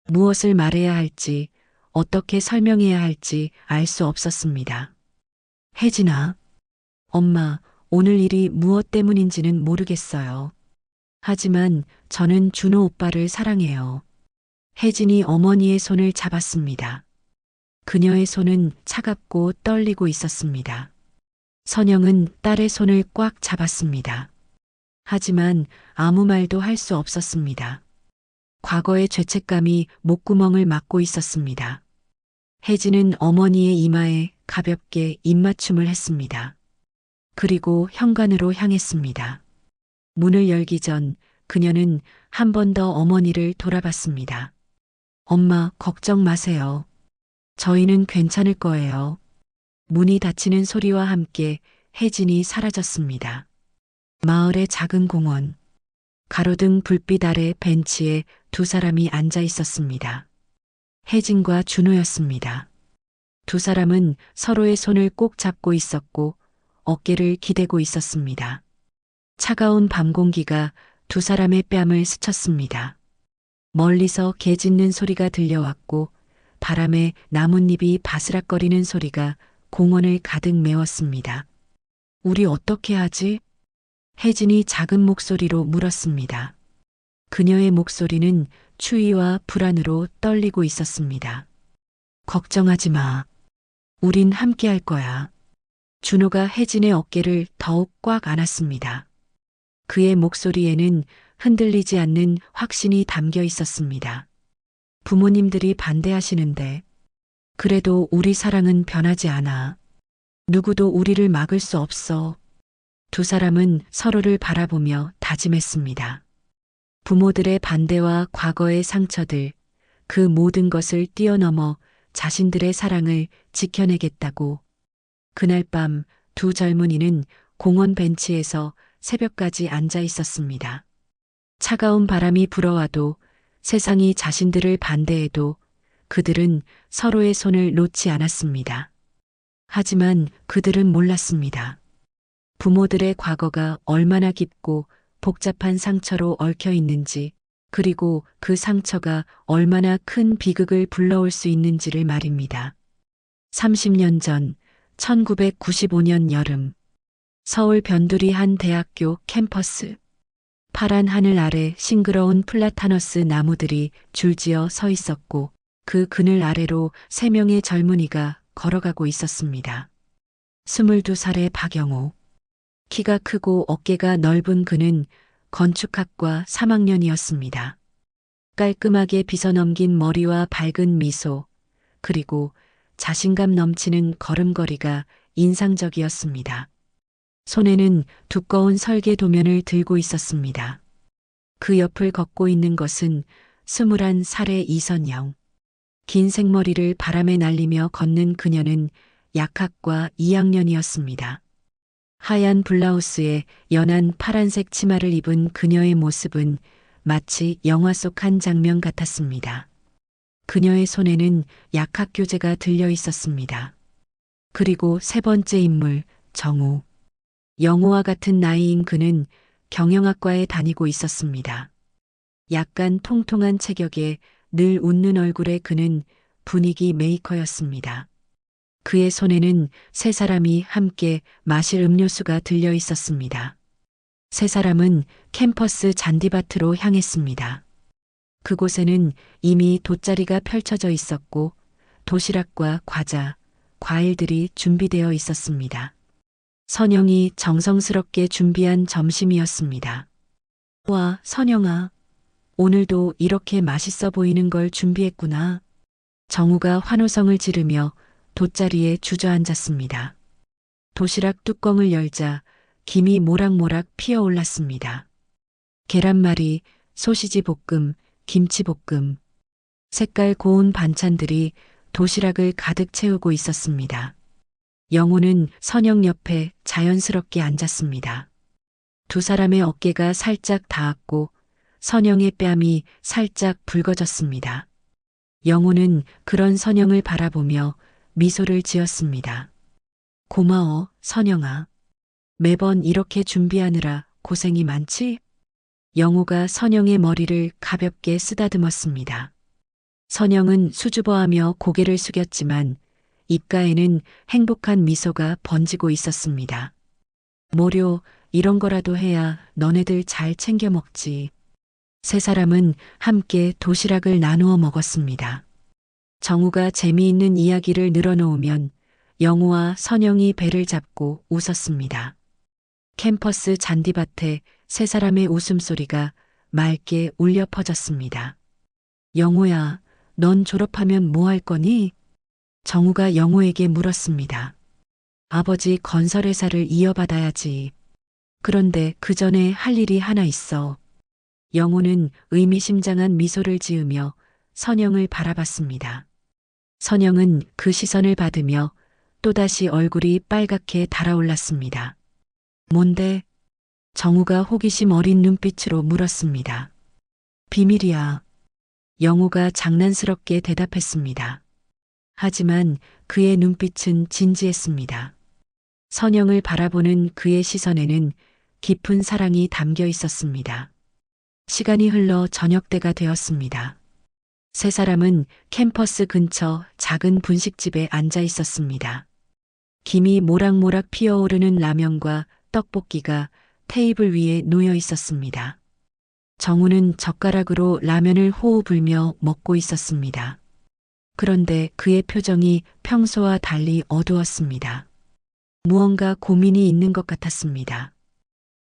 무엇을 말해야 할지, 어떻게 설명해야 할지 알 수 없었습니다. 혜진아, 엄마, 오늘 일이 무엇 때문인지는 모르겠어요. 하지만 저는 준호 오빠를 사랑해요. 혜진이 어머니의 손을 잡았습니다. 그녀의 손은 차갑고 떨리고 있었습니다. 선영은 딸의 손을 꽉 잡았습니다. 하지만 아무 말도 할 수 없었습니다. 과거의 죄책감이 목구멍을 막고 있었습니다. 혜진은 어머니의 이마에 가볍게 입맞춤을 했습니다. 그리고 현관으로 향했습니다. 문을 열기 전 그녀는 한 번 더 어머니를 돌아봤습니다. 엄마, 걱정 마세요. 저희는 괜찮을 거예요. 문이 닫히는 소리와 함께 혜진이 사라졌습니다. 마을의 작은 공원. 가로등 불빛 아래 벤치에 두 사람이 앉아 있었습니다. 혜진과 준호였습니다. 두 사람은 서로의 손을 꼭 잡고 있었고 어깨를 기대고 있었습니다. 차가운 밤 공기가 두 사람의 뺨을 스쳤습니다. 멀리서 개 짖는 소리가 들려왔고 바람에 나뭇잎이 바스락거리는 소리가 공원을 가득 메웠습니다. 우리 어떻게 하지? 혜진이 작은 목소리로 물었습니다. 그녀의 목소리는 추위와 불안으로 떨리고 있었습니다. 걱정하지 마. 우린 함께 할 거야. 준호가 혜진의 어깨를 더욱 꽉 안았습니다. 그의 목소리에는 흔들리지 않는 확신이 담겨 있었습니다. 부모님들이 반대하시는데, 그래도 우리 사랑은 변하지 않아. 누구도 우리를 막을 수 없어. 두 사람은 서로를 바라보며 다짐했습니다. 부모들의 반대와 과거의 상처들, 그 모든 것을 뛰어넘어 자신들의 사랑을 지켜내겠다고. 그날 밤 두 젊은이는 공원 벤치에서 새벽까지 앉아 있었습니다. 차가운 바람이 불어와도 세상이 자신들을 반대해도 그들은 서로의 손을 놓지 않았습니다. 하지만 그들은 몰랐습니다. 부모들의 과거가 얼마나 깊고 복잡한 상처로 얽혀 있는지, 그리고 그 상처가 얼마나 큰 비극을 불러올 수 있는지를 말입니다. 30년 전 1995년 여름, 서울 변두리 한 대학교 캠퍼스. 파란 하늘 아래 싱그러운 플라타너스 나무들이 줄지어 서 있었고 그 그늘 아래로 세 명의 젊은이가 걸어가고 있었습니다. 22살의 박영호. 키가 크고 어깨가 넓은 그는 건축학과 3학년이었습니다. 깔끔하게 빗어넘긴 머리와 밝은 미소, 그리고 자신감 넘치는 걸음걸이가 인상적이었습니다. 손에는 두꺼운 설계 도면을 들고 있었습니다. 그 옆을 걷고 있는 것은 21살의 이선영. 긴 생머리를 바람에 날리며 걷는 그녀는 약학과 2학년이었습니다. 하얀 블라우스에 연한 파란색 치마를 입은 그녀의 모습은 마치 영화 속 한 장면 같았습니다. 그녀의 손에는 약학 교재가 들려 있었습니다. 그리고 세 번째 인물, 정우. 영호와 같은 나이인 그는 경영학과에 다니고 있었습니다. 약간 통통한 체격에 늘 웃는 얼굴의 그는 분위기 메이커였습니다. 그의 손에는 세 사람이 함께 마실 음료수가 들려 있었습니다. 세 사람은 캠퍼스 잔디밭으로 향했습니다. 그곳에는 이미 돗자리가 펼쳐져 있었고 도시락과 과자, 과일들이 준비되어 있었습니다. 선영이 정성스럽게 준비한 점심이었습니다. 와, 선영아. 오늘도 이렇게 맛있어 보이는 걸 준비했구나. 정우가 환호성을 지르며 돗자리에 주저앉았습니다. 도시락 뚜껑을 열자 김이 모락모락 피어올랐습니다. 계란말이, 소시지 볶음, 김치 볶음. 색깔 고운 반찬들이 도시락을 가득 채우고 있었습니다. 영호는 선영 옆에 자연스럽게 앉았습니다. 두 사람의 어깨가 살짝 닿았고 선영의 뺨이 살짝 붉어졌습니다. 영호는 그런 선영을 바라보며 미소를 지었습니다. 고마워, 선영아. 매번 이렇게 준비하느라 고생이 많지? 영호가 선영의 머리를 가볍게 쓰다듬었습니다. 선영은 수줍어하며 고개를 숙였지만 입가에는 행복한 미소가 번지고 있었습니다. 뭐려, 이런 거라도 해야 너네들 잘 챙겨 먹지. 세 사람은 함께 도시락을 나누어 먹었습니다. 정우가 재미있는 이야기를 늘어놓으면 영우와 선영이 배를 잡고 웃었습니다. 캠퍼스 잔디밭에 세 사람의 웃음소리가 맑게 울려 퍼졌습니다. 영우야, 넌 졸업하면 뭐 할 거니? 정우가 영우에게 물었습니다. 아버지 건설회사를 이어받아야지. 그런데 그 전에 할 일이 하나 있어. 영우는 의미심장한 미소를 지으며 선영을 바라봤습니다. 선영은 그 시선을 받으며 또다시 얼굴이 빨갛게 달아올랐습니다. 뭔데? 정우가 호기심 어린 눈빛으로 물었습니다. 비밀이야. 영우가 장난스럽게 대답했습니다. 하지만 그의 눈빛은 진지했습니다. 선영을 바라보는 그의 시선에는 깊은 사랑이 담겨 있었습니다. 시간이 흘러 저녁때가 되었습니다. 세 사람은 캠퍼스 근처 작은 분식집에 앉아 있었습니다. 김이 모락모락 피어오르는 라면과 떡볶이가 테이블 위에 놓여 있었습니다. 정우는 젓가락으로 라면을 호호 불며 먹고 있었습니다. 그런데 그의 표정이 평소와 달리 어두웠습니다. 무언가 고민이 있는 것 같았습니다.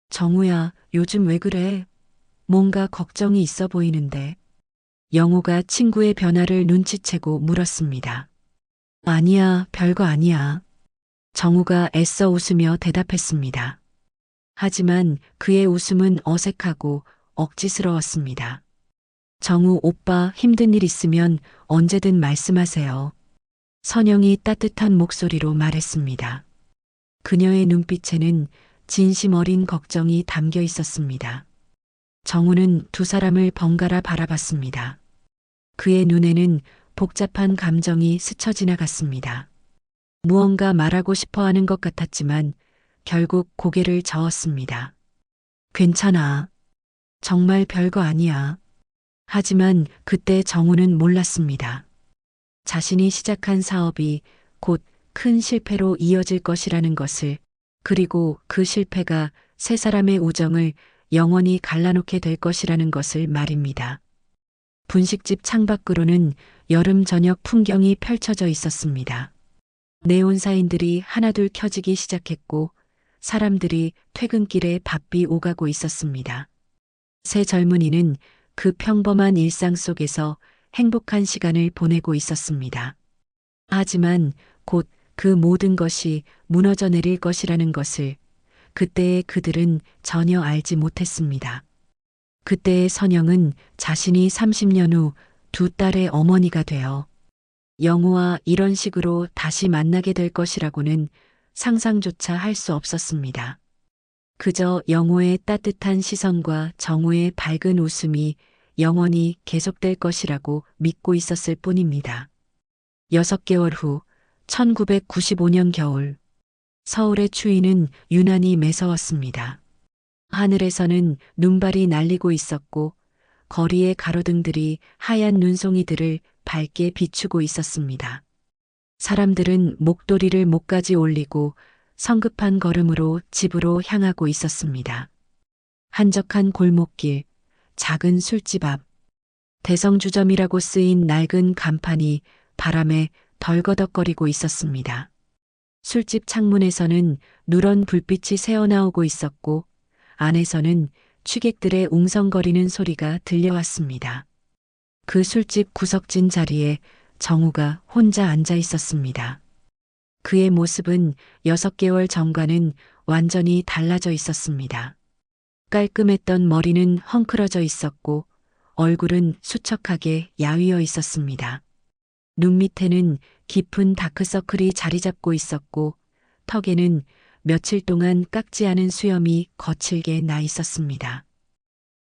정우야, 요즘 왜 그래? 뭔가 걱정이 있어 보이는데. 영호가 친구의 변화를 눈치채고 물었습니다. 아니야, 별거 아니야. 정우가 애써 웃으며 대답했습니다. 하지만 그의 웃음은 어색하고 억지스러웠습니다. 정우 오빠 힘든 일 있으면 언제든 말씀하세요. 선영이 따뜻한 목소리로 말했습니다. 그녀의 눈빛에는 진심 어린 걱정이 담겨 있었습니다. 정우는 두 사람을 번갈아 바라봤습니다. 그의 눈에는 복잡한 감정이 스쳐 지나갔습니다. 무언가 말하고 싶어 하는 것 같았지만 결국 고개를 저었습니다. 괜찮아. 정말 별거 아니야. 하지만 그때 정우는 몰랐습니다. 자신이 시작한 사업이 곧 큰 실패로 이어질 것이라는 것을, 그리고 그 실패가 세 사람의 우정을 영원히 갈라놓게 될 것이라는 것을 말입니다. 분식집 창밖으로는 여름 저녁 풍경이 펼쳐져 있었습니다. 네온 사인들이 하나둘 켜지기 시작했고 사람들이 퇴근길에 바삐 오가고 있었습니다. 세 젊은이는 그 평범한 일상 속에서 행복한 시간을 보내고 있었습니다. 하지만 곧 그 모든 것이 무너져 내릴 것이라는 것을 그때의 그들은 전혀 알지 못했습니다. 그때의 선영은 자신이 30년 후 두 딸의 어머니가 되어 영우와 이런 식으로 다시 만나게 될 것이라고는 상상조차 할 수 없었습니다. 그저 영우의 따뜻한 시선과 정우의 밝은 웃음이 영원히 계속될 것이라고 믿고 있었을 뿐입니다. 6개월 후 1995년 겨울, 서울의 추위는 유난히 매서웠습니다. 하늘에서는 눈발이 날리고 있었고 거리의 가로등들이 하얀 눈송이들을 밝게 비추고 있었습니다. 사람들은 목도리를 목까지 올리고 성급한 걸음으로 집으로 향하고 있었습니다. 한적한 골목길, 작은 술집 앞, 대성주점이라고 쓰인 낡은 간판이 바람에 덜거덕거리고 있었습니다. 술집 창문에서는 누런 불빛이 새어나오고 있었고 안에서는 취객들의 웅성거리는 소리가 들려왔습니다. 그 술집 구석진 자리에 정우가 혼자 앉아 있었습니다. 그의 모습은 6개월 전과는 완전히 달라져 있었습니다. 깔끔했던 머리는 헝클어져 있었고 얼굴은 수척하게 야위어 있었습니다. 눈 밑에는 깊은 다크서클이 자리 잡고 있었고 턱에는 며칠 동안 깎지 않은 수염이 거칠게 나 있었습니다.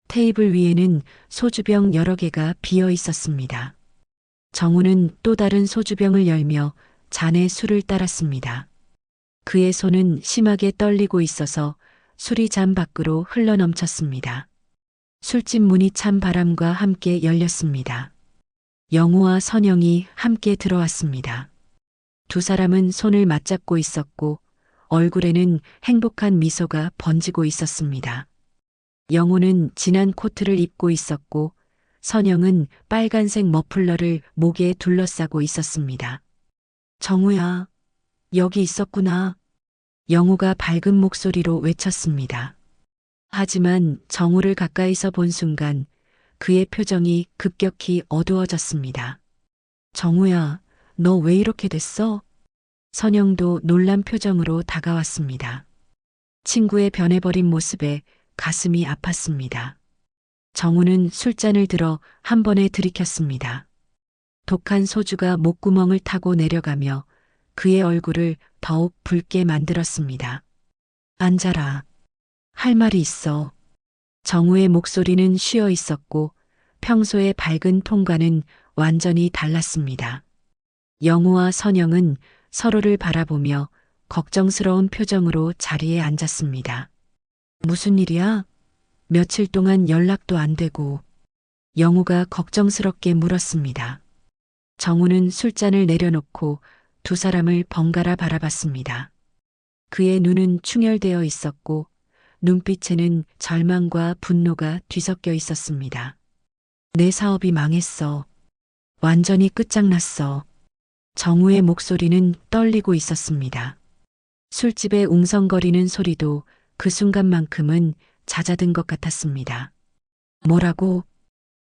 테이블 위에는 소주병 여러 개가 비어 있었습니다. 정우는 또 다른 소주병을 열며 잔에 술을 따랐습니다. 그의 손은 심하게 떨리고 있어서 술이 잔 밖으로 흘러넘쳤습니다. 술집 문이 찬 바람과 함께 열렸습니다. 영우와 선영이 함께 들어왔습니다. 두 사람은 손을 맞잡고 있었고 얼굴에는 행복한 미소가 번지고 있었습니다. 영우는 진한 코트를 입고 있었고 선영은 빨간색 머플러를 목에 둘러싸고 있었습니다. 정우야, 여기 있었구나. 영우가 밝은 목소리로 외쳤습니다. 하지만 정우를 가까이서 본 순간 그의 표정이 급격히 어두워졌습니다. 정우야, 너 왜 이렇게 됐어? 선영도 놀란 표정으로 다가왔습니다. 친구의 변해버린 모습에 가슴이 아팠습니다. 정우는 술잔을 들어 한 번에 들이켰습니다. 독한 소주가 목구멍을 타고 내려가며 그의 얼굴을 더욱 붉게 만들었습니다. 앉아라. 할 말이 있어. 정우의 목소리는 쉬어 있었고 평소의 밝은 톤과는 완전히 달랐습니다. 영우와 선영은 서로를 바라보며 걱정스러운 표정으로 자리에 앉았습니다. 무슨 일이야? 며칠 동안 연락도 안 되고. 영우가 걱정스럽게 물었습니다. 정우는 술잔을 내려놓고 두 사람을 번갈아 바라봤습니다. 그의 눈은 충혈되어 있었고 눈빛에는 절망과 분노가 뒤섞여 있었습니다. 내 사업이 망했어. 완전히 끝장났어. 정우의 목소리는 떨리고 있었습니다. 술집의 웅성거리는 소리도 그 순간만큼은 잦아든 것 같았습니다. 뭐라고?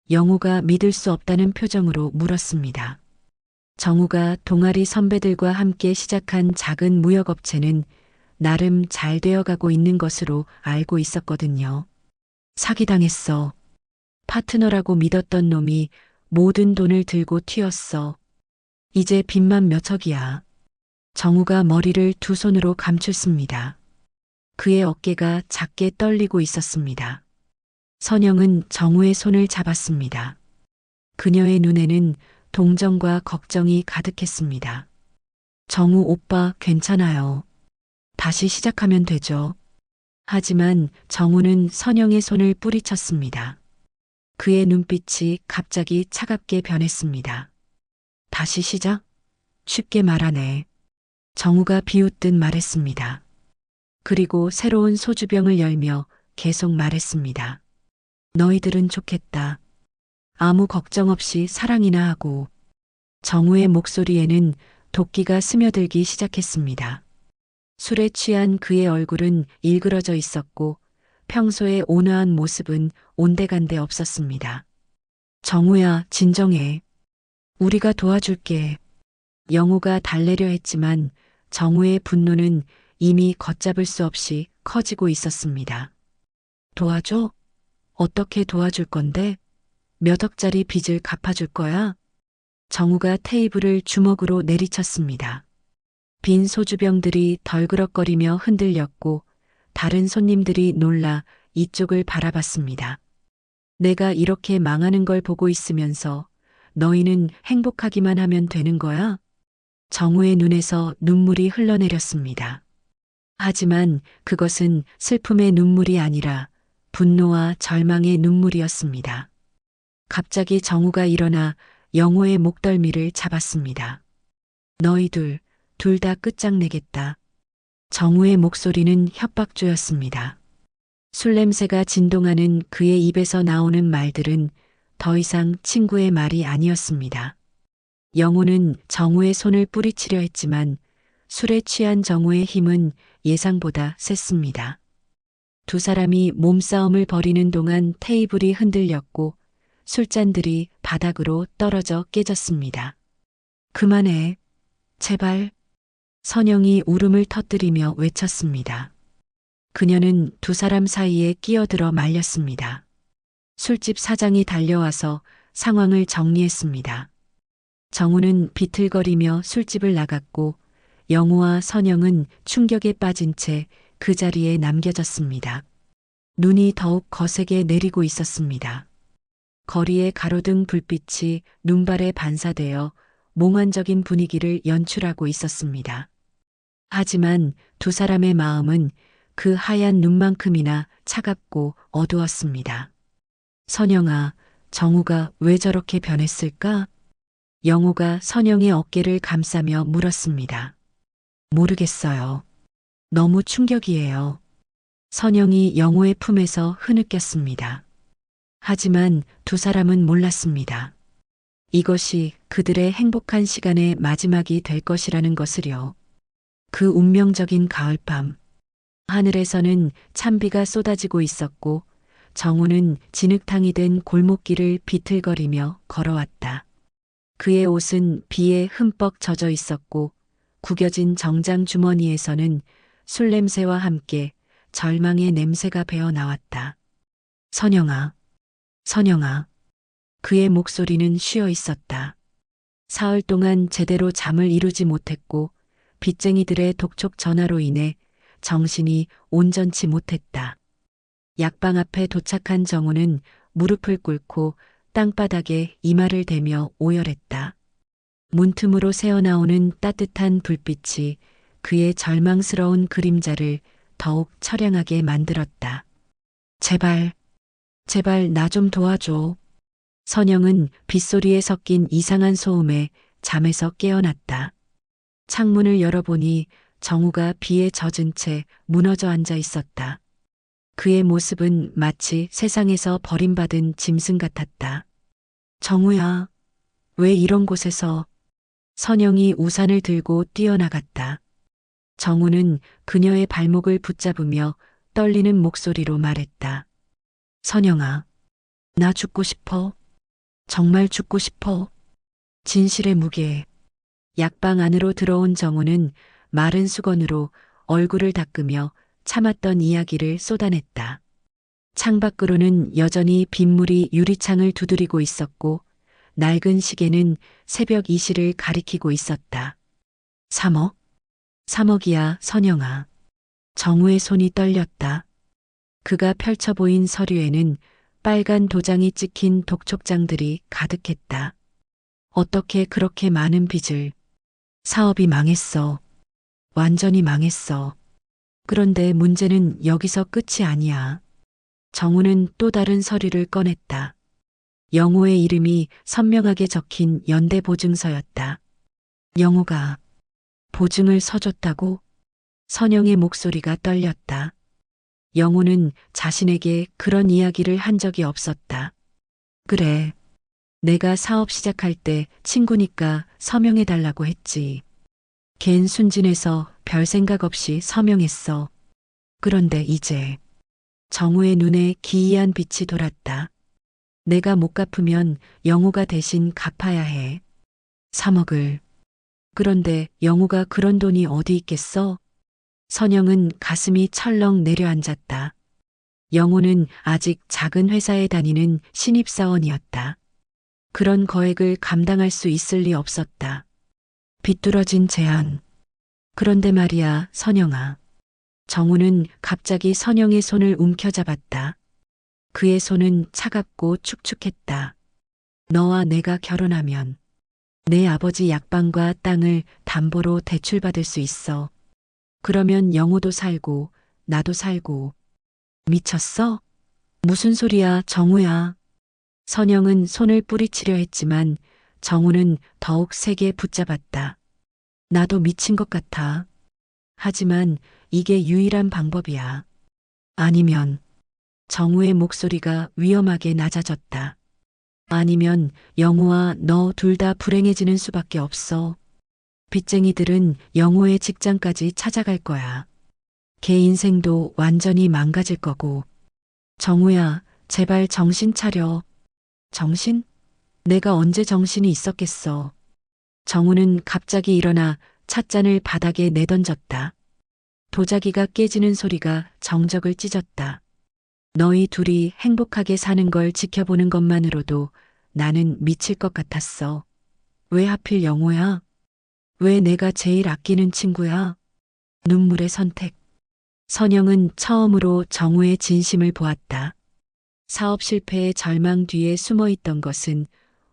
영우가 믿을 수 없다는 표정으로 물었습니다. 정우가 동아리 선배들과 함께 시작한 작은 무역업체는 나름 잘 되어가고 있는 것으로 알고 있었거든요. 사기당했어. 파트너라고 믿었던 놈이 모든 돈을 들고 튀었어. 이제 빚만 몇 억이야. 정우가 머리를 두 손으로 감췄습니다. 그의 어깨가 작게 떨리고 있었습니다. 선영은 정우의 손을 잡았습니다. 그녀의 눈에는 동정과 걱정이 가득했습니다. 정우 오빠 괜찮아요. 다시 시작하면 되죠. 하지만 정우는 선영의 손을 뿌리쳤습니다. 그의 눈빛이 갑자기 차갑게 변했습니다. 다시 시작? 쉽게 말하네. 정우가 비웃듯 말했습니다. 그리고 새로운 소주병을 열며 계속 말했습니다. 너희들은 좋겠다. 아무 걱정 없이 사랑이나 하고. 정우의 목소리에는 도끼가 스며들기 시작했습니다. 술에 취한 그의 얼굴은 일그러져 있었고 평소의 온화한 모습은 온데간데 없었습니다. 정우야, 진정해. 우리가 도와줄게. 영우가 달래려 했지만 정우의 분노는 이미 걷잡을 수 없이 커지고 있었습니다. 도와줘? 어떻게 도와줄 건데? 몇 억짜리 빚을 갚아줄 거야? 정우가 테이블을 주먹으로 내리쳤습니다. 빈 소주병들이 덜그럭거리며 흔들렸고 다른 손님들이 놀라 이쪽을 바라봤습니다. 내가 이렇게 망하는 걸 보고 있으면서 너희는 행복하기만 하면 되는 거야? 정우의 눈에서 눈물이 흘러내렸습니다. 하지만 그것은 슬픔의 눈물이 아니라 분노와 절망의 눈물이었습니다. 갑자기 정우가 일어나 영호의 목덜미를 잡았습니다. 너희 둘 다 끝장내겠다. 정우의 목소리는 협박조였습니다. 술 냄새가 진동하는 그의 입에서 나오는 말들은 더 이상 친구의 말이 아니었습니다. 영호는 정우의 손을 뿌리치려 했지만 술에 취한 정우의 힘은 예상보다 셌습니다. 두 사람이 몸싸움을 벌이는 동안 테이블이 흔들렸고 술잔들이 바닥으로 떨어져 깨졌습니다. 그만해. 제발. 선영이 울음을 터뜨리며 외쳤습니다. 그녀는 두 사람 사이에 끼어들어 말렸습니다. 술집 사장이 달려와서 상황을 정리했습니다. 정우는 비틀거리며 술집을 나갔고 영호와 선영은 충격에 빠진 채 그 자리에 남겨졌습니다. 눈이 더욱 거세게 내리고 있었습니다. 거리의 가로등 불빛이 눈발에 반사되어 몽환적인 분위기를 연출하고 있었습니다. 하지만 두 사람의 마음은 그 하얀 눈만큼이나 차갑고 어두웠습니다. 선영아, 정우가 왜 저렇게 변했을까? 영호가 선영의 어깨를 감싸며 물었습니다. 모르겠어요. 너무 충격이에요. 선영이 영호의 품에서 흐느꼈습니다. 하지만 두 사람은 몰랐습니다. 이것이 그들의 행복한 시간의 마지막이 될 것이라는 것을요. 그 운명적인 가을밤. 하늘에서는 찬비가 쏟아지고 있었고 정우는 진흙탕이 된 골목길을 비틀거리며 걸어왔다. 그의 옷은 비에 흠뻑 젖어 있었고 구겨진 정장 주머니에서는 술 냄새와 함께 절망의 냄새가 배어 나왔다. 선영아, 선영아. 그의 목소리는 쉬어 있었다. 사흘 동안 제대로 잠을 이루지 못했고 빚쟁이들의 독촉 전화로 인해 정신이 온전치 못했다. 약방 앞에 도착한 정우는 무릎을 꿇고 땅바닥에 이마를 대며 오열했다. 문틈으로 새어나오는 따뜻한 불빛이 그의 절망스러운 그림자를 더욱 처량하게 만들었다. 제발, 제발 나 좀 도와줘. 선영은 빗소리에 섞인 이상한 소음에 잠에서 깨어났다. 창문을 열어보니 정우가 비에 젖은 채 무너져 앉아 있었다. 그의 모습은 마치 세상에서 버림받은 짐승 같았다. 정우야, 왜 이런 곳에서? 선영이 우산을 들고 뛰어나갔다. 정우는 그녀의 발목을 붙잡으며 떨리는 목소리로 말했다. 선영아, 나 죽고 싶어. 정말 죽고 싶어. 진실의 무게. 약방 안으로 들어온 정우는 마른 수건으로 얼굴을 닦으며 참았던 이야기를 쏟아냈다. 창밖으로는 여전히 빗물이 유리창을 두드리고 있었고 낡은 시계는 새벽 2시를 가리키고 있었다. 3억? 3억이야, 선영아. 정우의 손이 떨렸다. 그가 펼쳐 보인 서류에는 빨간 도장이 찍힌 독촉장들이 가득했다. 어떻게 그렇게 많은 빚을? 사업이 망했어. 완전히 망했어. 그런데 문제는 여기서 끝이 아니야. 정우는 또 다른 서류를 꺼냈다. 영호의 이름이 선명하게 적힌 연대보증서였다. 영호가 보증을 서줬다고? 선영의 목소리가 떨렸다. 영호는 자신에게 그런 이야기를 한 적이 없었다. 그래. 내가 사업 시작할 때 친구니까 서명해달라고 했지. 걘 순진해서 별 생각 없이 서명했어. 그런데 이제 정우의 눈에 기이한 빛이 돌았다. 내가 못 갚으면 영호가 대신 갚아야 해. 3억을. 그런데 영호가 그런 돈이 어디 있겠어? 선영은 가슴이 철렁 내려앉았다. 영호는 아직 작은 회사에 다니는 신입사원이었다. 그런 거액을 감당할 수 있을 리 없었다. 비뚤어진 제안. 그런데 말이야, 선영아. 정우는 갑자기 선영의 손을 움켜잡았다. 그의 손은 차갑고 축축했다. 너와 내가 결혼하면 내 아버지 약방과 땅을 담보로 대출받을 수 있어. 그러면 영호도 살고 나도 살고. 미쳤어? 무슨 소리야, 정우야. 선영은 손을 뿌리치려 했지만 정우는 더욱 세게 붙잡았다. 나도 미친 것 같아. 하지만 이게 유일한 방법이야. 아니면 정우의 목소리가 위험하게 낮아졌다. 아니면 영우와 너 둘 다 불행해지는 수밖에 없어. 빚쟁이들은 영우의 직장까지 찾아갈 거야. 걔 인생도 완전히 망가질 거고. 정우야, 제발 정신 차려. 정신? 내가 언제 정신이 있었겠어. 정우는 갑자기 일어나 찻잔을 바닥에 내던졌다. 도자기가 깨지는 소리가 정적을 찢었다. 너희 둘이 행복하게 사는 걸 지켜보는 것만으로도 나는 미칠 것 같았어. 왜 하필 영호야? 왜 내가 제일 아끼는 친구야? 눈물의 선택. 선영은 처음으로 정우의 진심을 보았다. 사업 실패의 절망 뒤에 숨어 있던 것은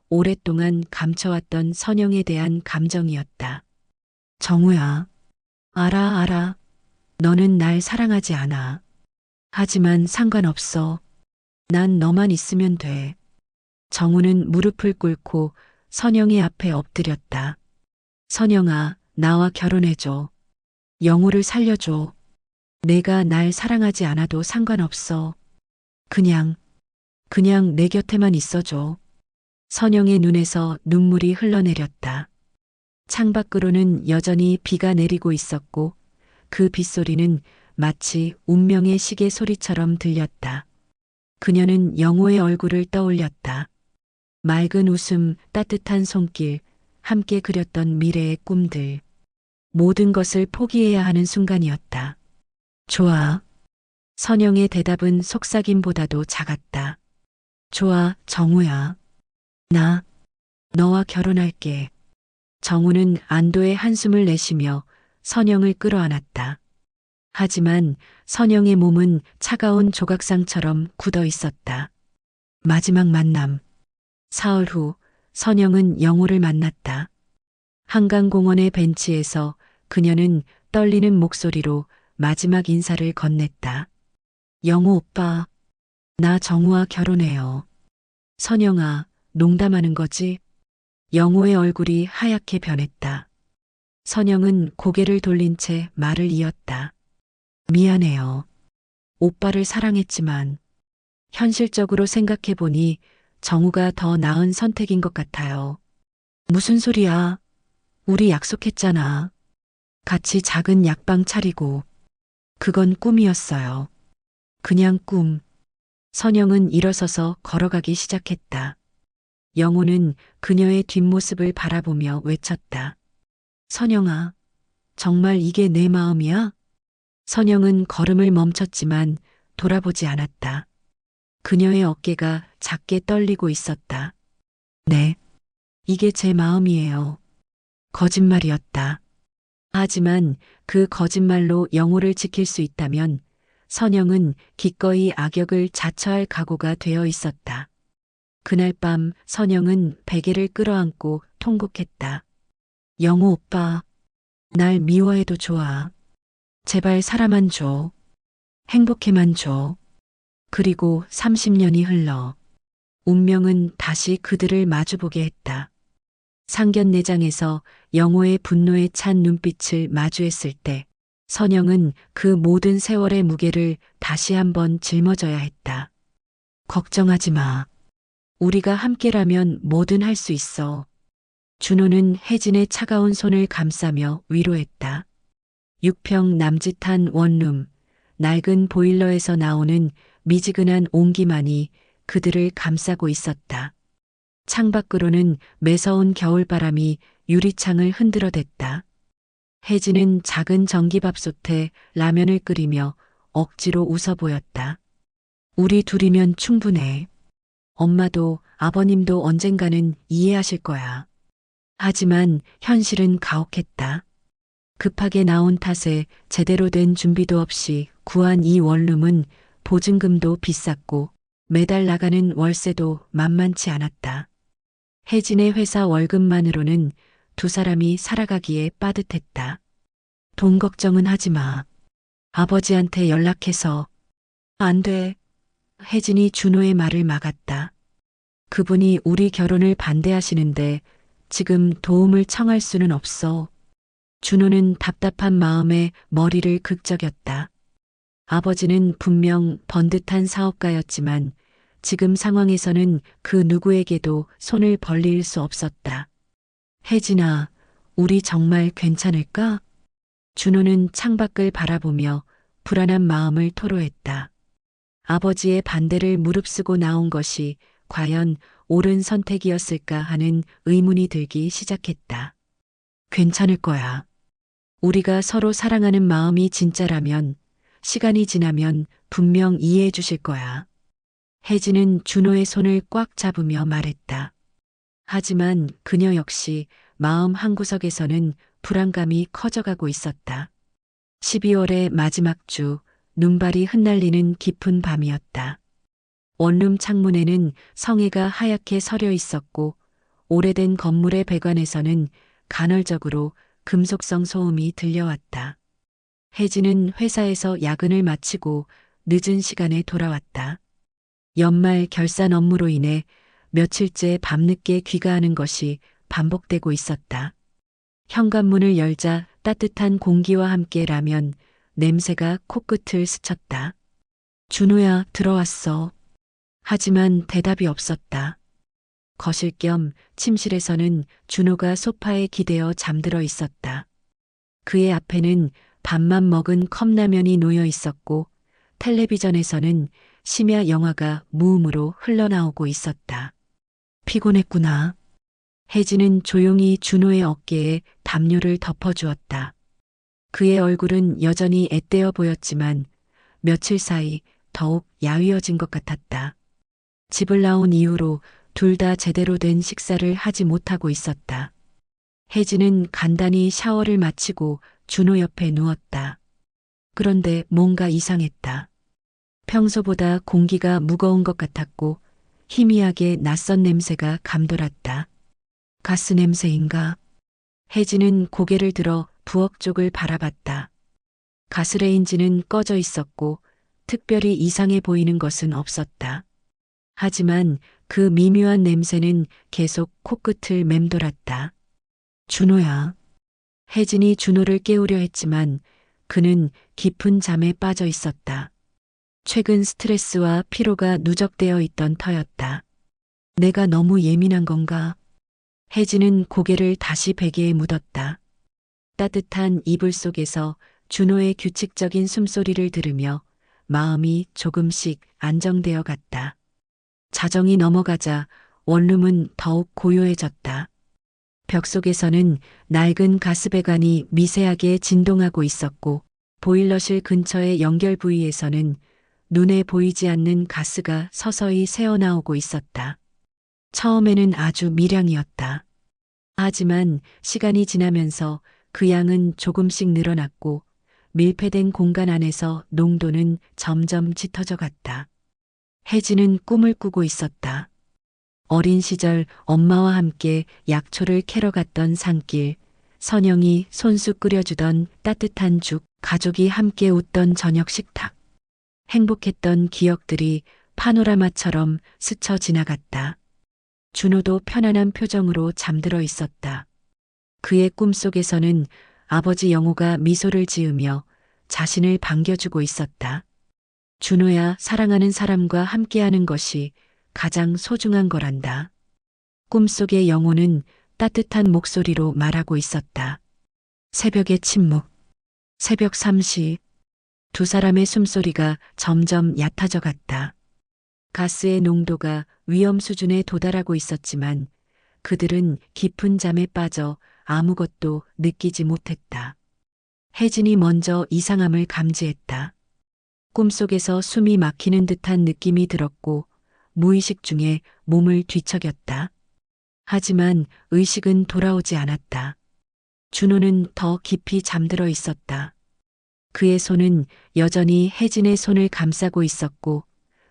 오랫동안 감춰왔던 선영에 대한 감정이었다. 정우야, 알아. 너는 날 사랑하지 않아. 하지만 상관없어. 난 너만 있으면 돼. 정우는 무릎을 꿇고 선영의 앞에 엎드렸다. 선영아, 나와 결혼해줘. 영우를 살려줘. 내가 날 사랑하지 않아도 상관없어. 그냥 내 곁에만 있어줘. 선영의 눈에서 눈물이 흘러내렸다. 창밖으로는 여전히 비가 내리고 있었고 그 빗소리는 마치 운명의 시계 소리처럼 들렸다. 그녀는 영호의 얼굴을 떠올렸다. 맑은 웃음, 따뜻한 손길, 함께 그렸던 미래의 꿈들. 모든 것을 포기해야 하는 순간이었다. 좋아. 선영의 대답은 속삭임보다도 작았다. 좋아, 정우야. 나 너와 결혼할게. 정우는 안도의 한숨을 내쉬며 선영을 끌어안았다. 하지만 선영의 몸은 차가운 조각상처럼 굳어 있었다. 마지막 만남. 사흘 후 선영은 영호를 만났다. 한강공원의 벤치에서 그녀는 떨리는 목소리로 마지막 인사를 건넸다. 영호 오빠, 나 정우와 결혼해요. 선영아, 농담하는 거지? 영호의 얼굴이 하얗게 변했다. 선영은 고개를 돌린 채 말을 이었다. 미안해요. 오빠를 사랑했지만 현실적으로 생각해보니 정우가 더 나은 선택인 것 같아요. 무슨 소리야? 우리 약속했잖아. 같이 작은 약방 차리고. 그건 꿈이었어요. 그냥 꿈. 선영은 일어서서 걸어가기 시작했다. 영호는 그녀의 뒷모습을 바라보며 외쳤다. 선영아, 정말 이게 내 마음이야? 선영은 걸음을 멈췄지만 돌아보지 않았다. 그녀의 어깨가 작게 떨리고 있었다. 네, 이게 제 마음이에요. 거짓말이었다. 하지만 그 거짓말로 영호를 지킬 수 있다면 선영은 기꺼이 악역을 자처할 각오가 되어 있었다. 그날 밤 선영은 베개를 끌어안고 통곡했다. 영호 오빠, 날 미워해도 좋아. 제발 살아만 줘. 행복해만 줘. 그리고 30년이 흘러 운명은 다시 그들을 마주보게 했다. 상견례장에서 영호의 분노에 찬 눈빛을 마주했을 때 선영은 그 모든 세월의 무게를 다시 한번 짊어져야 했다. 걱정하지 마. 우리가 함께라면 뭐든 할 수 있어. 준호는 혜진의 차가운 손을 감싸며 위로했다. 6평 남짓한 원룸, 낡은 보일러에서 나오는 미지근한 온기만이 그들을 감싸고 있었다. 창밖으로는 매서운 겨울바람이 유리창을 흔들어댔다. 혜진은 작은 전기밥솥에 라면을 끓이며 억지로 웃어 보였다. 우리 둘이면 충분해. 엄마도 아버님도 언젠가는 이해하실 거야. 하지만 현실은 가혹했다. 급하게 나온 탓에 제대로 된 준비도 없이 구한 이 원룸은 보증금도 비쌌고 매달 나가는 월세도 만만치 않았다. 혜진의 회사 월급만으로는 두 사람이 살아가기에 빠듯했다. 돈 걱정은 하지 마. 아버지한테 연락해서. 안 돼. 혜진이 준호의 말을 막았다. 그분이 우리 결혼을 반대하시는데 지금 도움을 청할 수는 없어. 준호는 답답한 마음에 머리를 극적였다. 아버지는 분명 번듯한 사업가였지만 지금 상황에서는 그 누구에게도 손을 벌릴 수 없었다. 혜진아, 우리 정말 괜찮을까? 준호는 창밖을 바라보며 불안한 마음을 토로했다. 아버지의 반대를 무릅쓰고 나온 것이 과연 옳은 선택이었을까 하는 의문이 들기 시작했다. 괜찮을 거야. 우리가 서로 사랑하는 마음이 진짜라면 시간이 지나면 분명 이해해 주실 거야. 혜진은 준호의 손을 꽉 잡으며 말했다. 하지만 그녀 역시 마음 한구석에서는 불안감이 커져가고 있었다. 12월의 마지막 주, 눈발이 흩날리는 깊은 밤이었다. 원룸 창문에는 성에가 하얗게 서려 있었고 오래된 건물의 배관에서는 간헐적으로 금속성 소음이 들려왔다. 혜진은 회사에서 야근을 마치고 늦은 시간에 돌아왔다. 연말 결산 업무로 인해 며칠째 밤늦게 귀가하는 것이 반복되고 있었다. 현관문을 열자 따뜻한 공기와 함께 라면 냄새가 코끝을 스쳤다. 준호야, 들어왔어. 하지만 대답이 없었다. 거실 겸 침실에서는 준호가 소파에 기대어 잠들어 있었다. 그의 앞에는 밥만 먹은 컵라면이 놓여 있었고 텔레비전에서는 심야 영화가 무음으로 흘러나오고 있었다. 피곤했구나. 혜진은 조용히 준호의 어깨에 담요를 덮어주었다. 그의 얼굴은 여전히 앳되어 보였지만 며칠 사이 더욱 야위어진 것 같았다. 집을 나온 이후로 둘 다 제대로 된 식사를 하지 못하고 있었다. 혜진은 간단히 샤워를 마치고 준호 옆에 누웠다. 그런데 뭔가 이상했다. 평소보다 공기가 무거운 것 같았고 희미하게 낯선 냄새가 감돌았다. 가스 냄새인가? 혜진은 고개를 들어 부엌 쪽을 바라봤다. 가스레인지는 꺼져 있었고 특별히 이상해 보이는 것은 없었다. 하지만 그 미묘한 냄새는 계속 코끝을 맴돌았다. 준호야. 혜진이 준호를 깨우려 했지만 그는 깊은 잠에 빠져 있었다. 최근 스트레스와 피로가 누적되어 있던 터였다. 내가 너무 예민한 건가? 혜진은 고개를 다시 베개에 묻었다. 따뜻한 이불 속에서 준호의 규칙적인 숨소리를 들으며 마음이 조금씩 안정되어 갔다. 자정이 넘어가자 원룸은 더욱 고요해졌다. 벽 속에서는 낡은 가스배관이 미세하게 진동하고 있었고 보일러실 근처의 연결 부위에서는 눈에 보이지 않는 가스가 서서히 새어나오고 있었다. 처음에는 아주 미량이었다. 하지만 시간이 지나면서 그 양은 조금씩 늘어났고 밀폐된 공간 안에서 농도는 점점 짙어져 갔다. 혜진은 꿈을 꾸고 있었다. 어린 시절 엄마와 함께 약초를 캐러 갔던 산길, 선영이 손수 끓여주던 따뜻한 죽, 가족이 함께 웃던 저녁 식탁. 행복했던 기억들이 파노라마처럼 스쳐 지나갔다. 준호도 편안한 표정으로 잠들어 있었다. 그의 꿈속에서는 아버지 영호가 미소를 지으며 자신을 반겨주고 있었다. 준호야, 사랑하는 사람과 함께하는 것이 가장 소중한 거란다. 꿈속의 영호는 따뜻한 목소리로 말하고 있었다. 새벽의 침묵. 새벽 3시. 두 사람의 숨소리가 점점 얕아져 갔다. 가스의 농도가 위험 수준에 도달하고 있었지만 그들은 깊은 잠에 빠져 아무것도 느끼지 못했다. 혜진이 먼저 이상함을 감지했다. 꿈속에서 숨이 막히는 듯한 느낌이 들었고 무의식 중에 몸을 뒤척였다. 하지만 의식은 돌아오지 않았다. 준호는 더 깊이 잠들어 있었다. 그의 손은 여전히 혜진의 손을 감싸고 있었고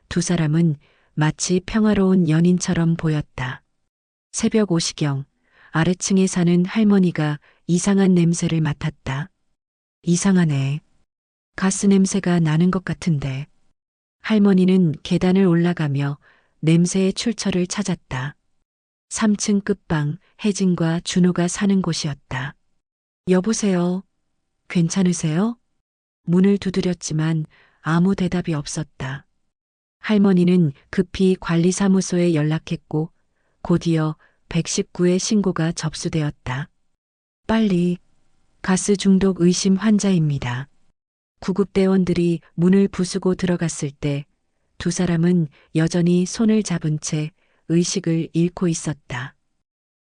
두 사람은 마치 평화로운 연인처럼 보였다. 새벽 5시경 아래층에 사는 할머니가 이상한 냄새를 맡았다. 이상하네. 가스 냄새가 나는 것 같은데. 할머니는 계단을 올라가며 냄새의 출처를 찾았다. 3층 끝방 혜진과 준호가 사는 곳이었다. 여보세요? 괜찮으세요? 문을 두드렸지만 아무 대답이 없었다. 할머니는 급히 관리사무소에 연락했고 곧이어 119의 신고가 접수되었다. 빨리, 가스 중독 의심 환자입니다. 구급대원들이 문을 부수고 들어갔을 때 두 사람은 여전히 손을 잡은 채 의식을 잃고 있었다.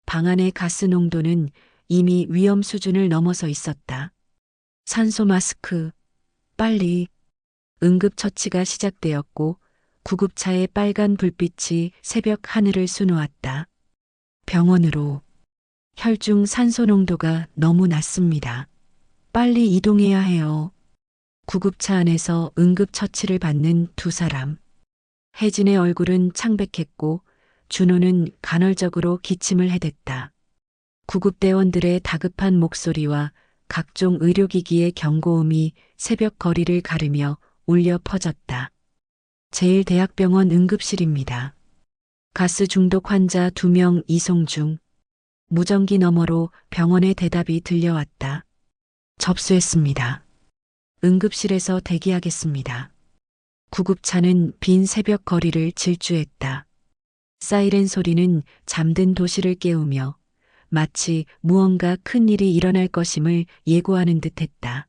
방 안의 가스 농도는 이미 위험 수준을 넘어서 있었다. 산소 마스크, 빨리. 응급처치가 시작되었고 구급차의 빨간 불빛이 새벽 하늘을 수놓았다. 병원으로. 혈중 산소 농도가 너무 낮습니다. 빨리 이동해야 해요. 구급차 안에서 응급처치를 받는 두 사람. 혜진의 얼굴은 창백했고 준호는 간헐적으로 기침을 해댔다. 구급대원들의 다급한 목소리와 각종 의료기기의 경고음이 새벽 거리를 가르며 울려 퍼졌다. 제일대학병원 응급실입니다. 가스 중독 환자 2명 이송 중. 무전기 너머로 병원의 대답이 들려왔다. 접수했습니다. 응급실에서 대기하겠습니다. 구급차는 빈 새벽 거리를 질주했다. 사이렌 소리는 잠든 도시를 깨우며 마치 무언가 큰 일이 일어날 것임을 예고하는 듯했다.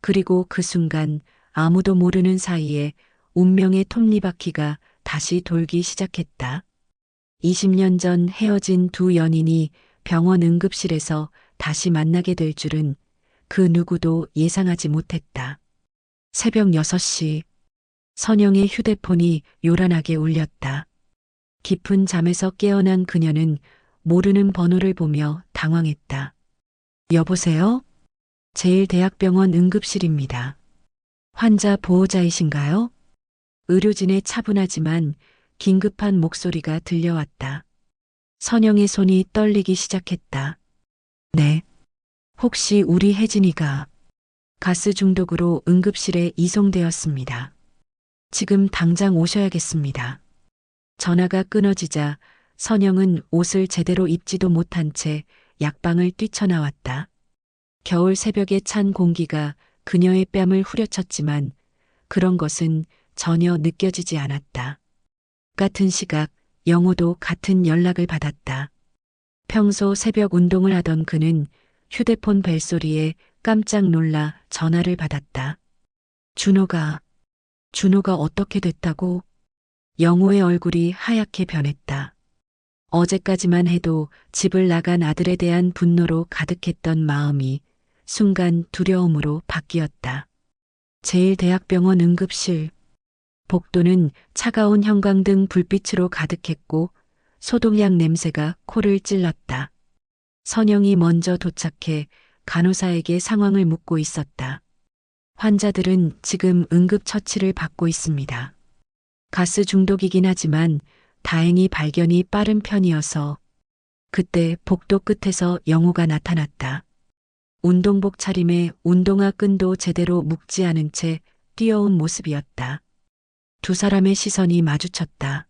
그리고 그 순간 아무도 모르는 사이에 운명의 톱니바퀴가 다시 돌기 시작했다. 20년 전 헤어진 두 연인이 병원 응급실에서 다시 만나게 될 줄은 그 누구도 예상하지 못했다. 새벽 6시 선영의 휴대폰이 요란하게 울렸다. 깊은 잠에서 깨어난 그녀는 모르는 번호를 보며 당황했다. 여보세요? 제일대학병원 응급실입니다. 환자 보호자이신가요? 의료진의 차분하지만 긴급한 목소리가 들려왔다. 선영의 손이 떨리기 시작했다. 네. 혹시 우리 혜진이가 가스 중독으로 응급실에 이송되었습니다. 지금 당장 오셔야겠습니다. 전화가 끊어지자 선영은 옷을 제대로 입지도 못한 채 약방을 뛰쳐나왔다. 겨울 새벽에 찬 공기가 그녀의 뺨을 후려쳤지만 그런 것은 전혀 느껴지지 않았다. 같은 시각 영호도 같은 연락을 받았다. 평소 새벽 운동을 하던 그는 휴대폰 벨소리에 깜짝 놀라 전화를 받았다. 준호가 어떻게 됐다고? 영호의 얼굴이 하얗게 변했다. 어제까지만 해도 집을 나간 아들에 대한 분노로 가득했던 마음이 순간 두려움으로 바뀌었다. 제일대학병원 응급실. 복도는 차가운 형광등 불빛으로 가득했고 소독약 냄새가 코를 찔렀다. 선영이 먼저 도착해 간호사에게 상황을 묻고 있었다. 환자들은 지금 응급처치를 받고 있습니다. 가스 중독이긴 하지만 다행히 발견이 빠른 편이어서. 그때 복도 끝에서 영호가 나타났다. 운동복 차림에 운동화 끈도 제대로 묶지 않은 채 뛰어온 모습이었다. 두 사람의 시선이 마주쳤다.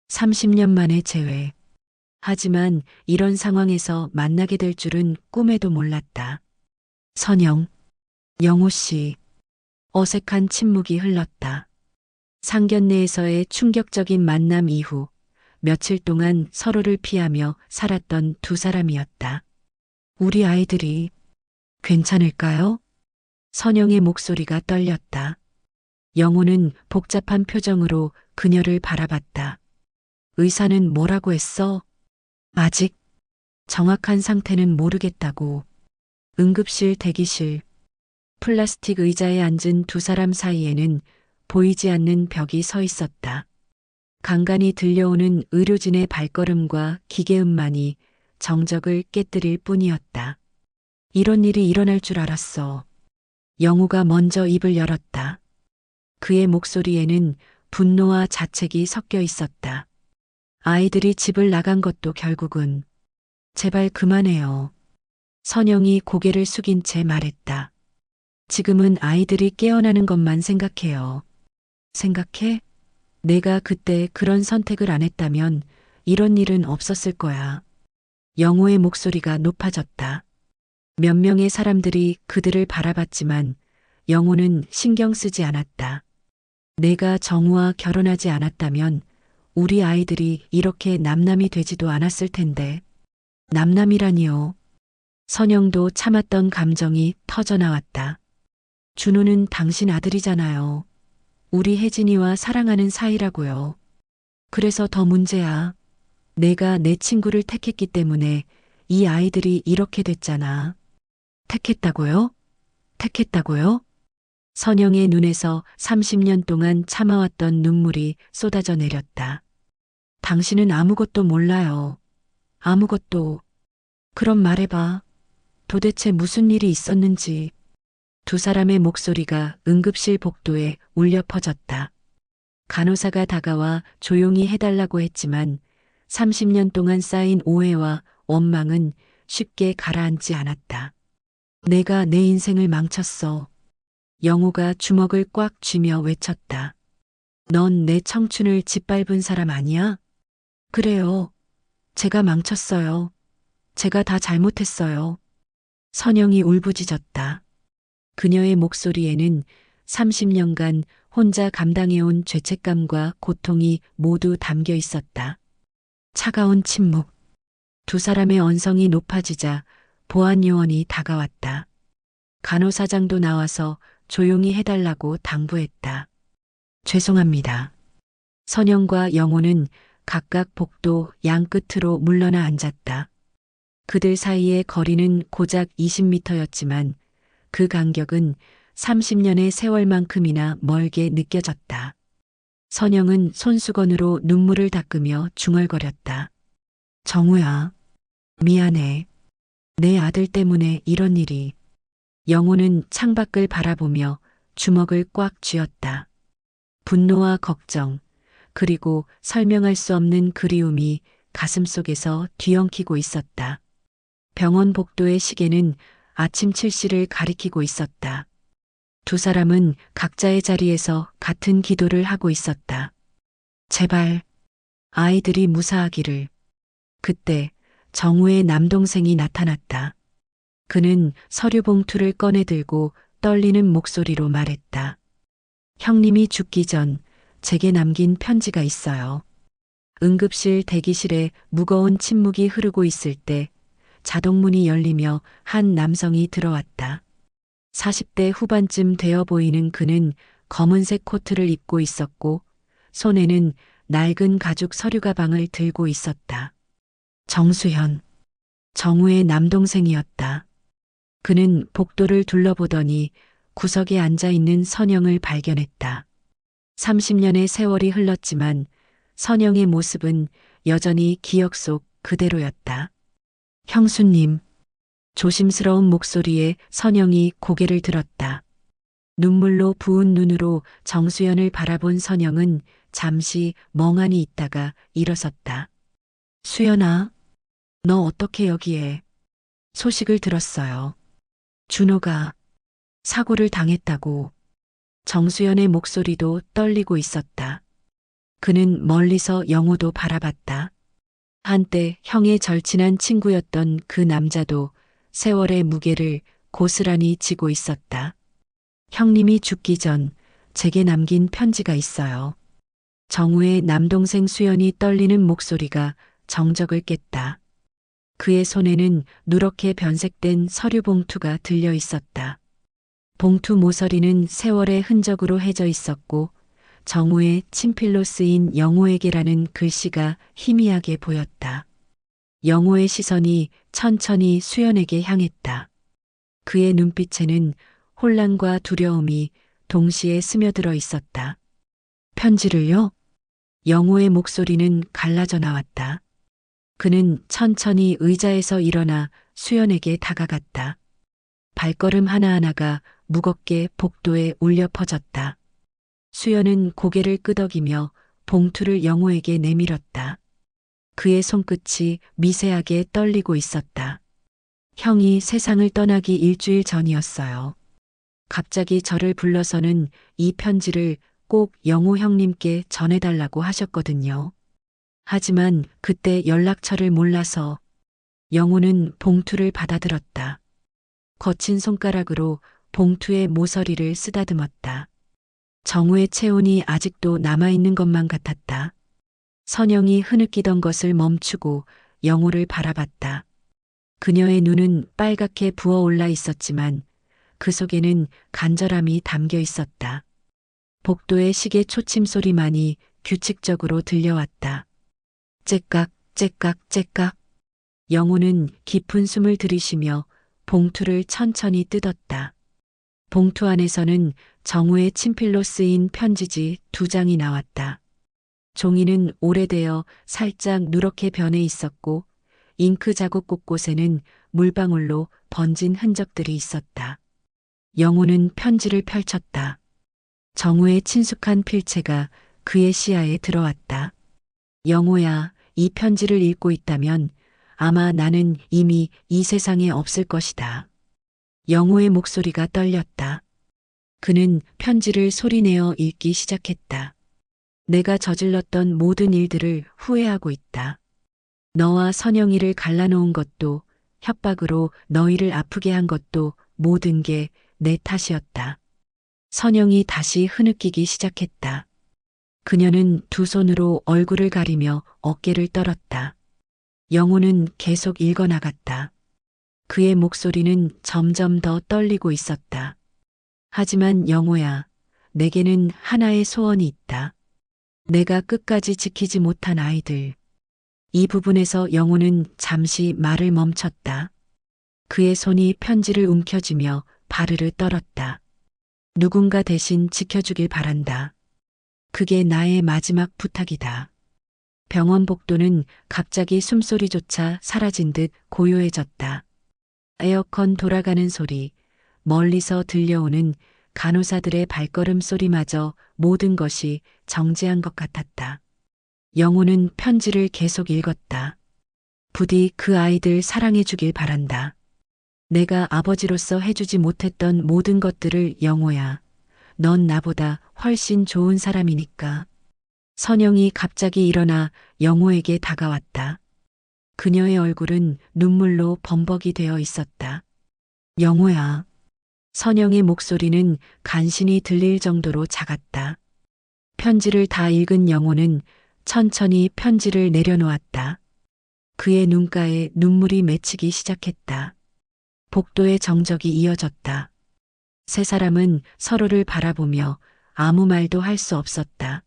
30년 만의 재회. 하지만 이런 상황에서 만나게 될 줄은 꿈에도 몰랐다. 선영, 영호 씨. 어색한 침묵이 흘렀다. 상견례에서의 충격적인 만남 이후 며칠 동안 서로를 피하며 살았던 두 사람이었다. 우리 아이들이 괜찮을까요? 선영의 목소리가 떨렸다. 영호는 복잡한 표정으로 그녀를 바라봤다. 의사는 뭐라고 했어? 아직 정확한 상태는 모르겠다고. 응급실 대기실. 플라스틱 의자에 앉은 두 사람 사이에는 보이지 않는 벽이 서 있었다. 간간히 들려오는 의료진의 발걸음과 기계음만이 정적을 깨뜨릴 뿐이었다. 이런 일이 일어날 줄 알았어. 영호가 먼저 입을 열었다. 그의 목소리에는 분노와 자책이 섞여 있었다. 아이들이 집을 나간 것도 결국은. 제발 그만해요. 선영이 고개를 숙인 채 말했다. 지금은 아이들이 깨어나는 것만 생각해요. 생각해? 내가 그때 그런 선택을 안 했다면 이런 일은 없었을 거야. 영호의 목소리가 높아졌다. 몇 명의 사람들이 그들을 바라봤지만 영호는 신경 쓰지 않았다. 내가 정우와 결혼하지 않았다면 우리 아이들이 이렇게 남남이 되지도 않았을 텐데. 남남이라니요. 선영도 참았던 감정이 터져나왔다. 준호는 당신 아들이잖아요. 우리 혜진이와 사랑하는 사이라고요. 그래서 더 문제야. 내가 내 친구를 택했기 때문에 이 아이들이 이렇게 됐잖아. 택했다고요? 택했다고요? 선영의 눈에서 30년 동안 참아왔던 눈물이 쏟아져 내렸다. 당신은 아무것도 몰라요. 아무것도. 그럼 말해봐. 도대체 무슨 일이 있었는지. 두 사람의 목소리가 응급실 복도에 울려 퍼졌다. 간호사가 다가와 조용히 해달라고 했지만 30년 동안 쌓인 오해와 원망은 쉽게 가라앉지 않았다. 내가 내 인생을 망쳤어. 영호가 주먹을 꽉 쥐며 외쳤다. 넌 내 청춘을 짓밟은 사람 아니야? 그래요. 제가 망쳤어요. 제가 다 잘못했어요. 선영이 울부짖었다. 그녀의 목소리에는 30년간 혼자 감당해온 죄책감과 고통이 모두 담겨 있었다. 차가운 침묵. 두 사람의 언성이 높아지자 보안요원이 다가왔다. 간호사장도 나와서 조용히 해달라고 당부했다. 죄송합니다. 선영과 영호는 각각 복도 양끝으로 물러나 앉았다. 그들 사이의 거리는 고작 20m였지만 그 간격은 30년의 세월만큼이나 멀게 느껴졌다. 선영은 손수건으로 눈물을 닦으며 중얼거렸다. 정우야, 미안해. 내 아들 때문에 이런 일이. 영호는 창밖을 바라보며 주먹을 꽉 쥐었다. 분노와 걱정, 그리고 설명할 수 없는 그리움이 가슴속에서 뒤엉키고 있었다. 병원 복도의 시계는 아침 7시를 가리키고 있었다. 두 사람은 각자의 자리에서 같은 기도를 하고 있었다. 제발 아이들이 무사하기를. 그때 정우의 남동생이 나타났다. 그는 서류 봉투를 꺼내 들고 떨리는 목소리로 말했다. 형님이 죽기 전 제게 남긴 편지가 있어요. 응급실 대기실에 무거운 침묵이 흐르고 있을 때 자동문이 열리며 한 남성이 들어왔다. 40대 후반쯤 되어 보이는 그는 검은색 코트를 입고 있었고 손에는 낡은 가죽 서류 가방을 들고 있었다. 정수현, 정우의 남동생이었다. 그는 복도를 둘러보더니 구석에 앉아 있는 선영을 발견했다. 30년의 세월이 흘렀지만 선영의 모습은 여전히 기억 속 그대로였다. 형수님, 조심스러운 목소리에 선영이 고개를 들었다. 눈물로 부은 눈으로 정수연을 바라본 선영은 잠시 멍하니 있다가 일어섰다. 수연아, 너 어떻게 여기에? 소식을 들었어요. 준호가 사고를 당했다고. 정수연의 목소리도 떨리고 있었다. 그는 멀리서 영호도 바라봤다. 한때 형의 절친한 친구였던 그 남자도 세월의 무게를 고스란히 지고 있었다. 형님이 죽기 전 제게 남긴 편지가 있어요. 정우의 남동생 수연이 떨리는 목소리가 정적을 깼다. 그의 손에는 누렇게 변색된 서류 봉투가 들려 있었다. 봉투 모서리는 세월의 흔적으로 해져 있었고 정우의 친필로 쓰인 영호에게라는 글씨가 희미하게 보였다. 영호의 시선이 천천히 수연에게 향했다. 그의 눈빛에는 혼란과 두려움이 동시에 스며들어 있었다. 편지를요? 영호의 목소리는 갈라져 나왔다. 그는 천천히 의자에서 일어나 수연에게 다가갔다. 발걸음 하나하나가 무겁게 복도에 울려 퍼졌다. 수연은 고개를 끄덕이며 봉투를 영호에게 내밀었다. 그의 손끝이 미세하게 떨리고 있었다. 형이 세상을 떠나기 일주일 전이었어요. 갑자기 저를 불러서는 이 편지를 꼭 영호 형님께 전해달라고 하셨거든요. 하지만 그때 연락처를 몰라서 영호는 봉투를 받아들었다. 거친 손가락으로 봉투의 모서리를 쓰다듬었다. 정우의 체온이 아직도 남아있는 것만 같았다. 선영이 흐느끼던 것을 멈추고 영호를 바라봤다. 그녀의 눈은 빨갛게 부어올라 있었지만 그 속에는 간절함이 담겨 있었다. 복도의 시계 초침 소리만이 규칙적으로 들려왔다. 째깍, 째깍, 째깍. 영호는 깊은 숨을 들이쉬며 봉투를 천천히 뜯었다. 봉투 안에서는 정우의 친필로 쓰인 편지지 2장이 나왔다. 종이는 오래되어 살짝 누렇게 변해 있었고 잉크 자국 곳곳에는 물방울로 번진 흔적들이 있었다. 영호는 편지를 펼쳤다. 정우의 친숙한 필체가 그의 시야에 들어왔다. 영호야, 이 편지를 읽고 있다면 아마 나는 이미 이 세상에 없을 것이다. 영호의 목소리가 떨렸다. 그는 편지를 소리내어 읽기 시작했다. 내가 저질렀던 모든 일들을 후회하고 있다. 너와 선영이를 갈라놓은 것도 협박으로 너희를 아프게 한 것도 모든 게 내 탓이었다. 선영이 다시 흐느끼기 시작했다. 그녀는 두 손으로 얼굴을 가리며 어깨를 떨었다. 영호는 계속 읽어나갔다. 그의 목소리는 점점 더 떨리고 있었다. 하지만 영호야, 내게는 하나의 소원이 있다. 내가 끝까지 지키지 못한 아이들. 이 부분에서 영호는 잠시 말을 멈췄다. 그의 손이 편지를 움켜쥐며 바르르 떨었다. 누군가 대신 지켜주길 바란다. 그게 나의 마지막 부탁이다. 병원 복도는 갑자기 숨소리조차 사라진 듯 고요해졌다. 에어컨 돌아가는 소리, 멀리서 들려오는 간호사들의 발걸음 소리마저 모든 것이 정지한 것 같았다. 영호는 편지를 계속 읽었다. 부디 그 아이들 사랑해 주길 바란다. 내가 아버지로서 해주지 못했던 모든 것들을 영호야. 넌 나보다 훨씬 좋은 사람이니까. 선영이 갑자기 일어나 영호에게 다가왔다. 그녀의 얼굴은 눈물로 범벅이 되어 있었다. 영호야. 선영의 목소리는 간신히 들릴 정도로 작았다. 편지를 다 읽은 영호는 천천히 편지를 내려놓았다. 그의 눈가에 눈물이 맺히기 시작했다. 복도의 정적이 이어졌다. 세 사람은 서로를 바라보며 아무 말도 할 수 없었다.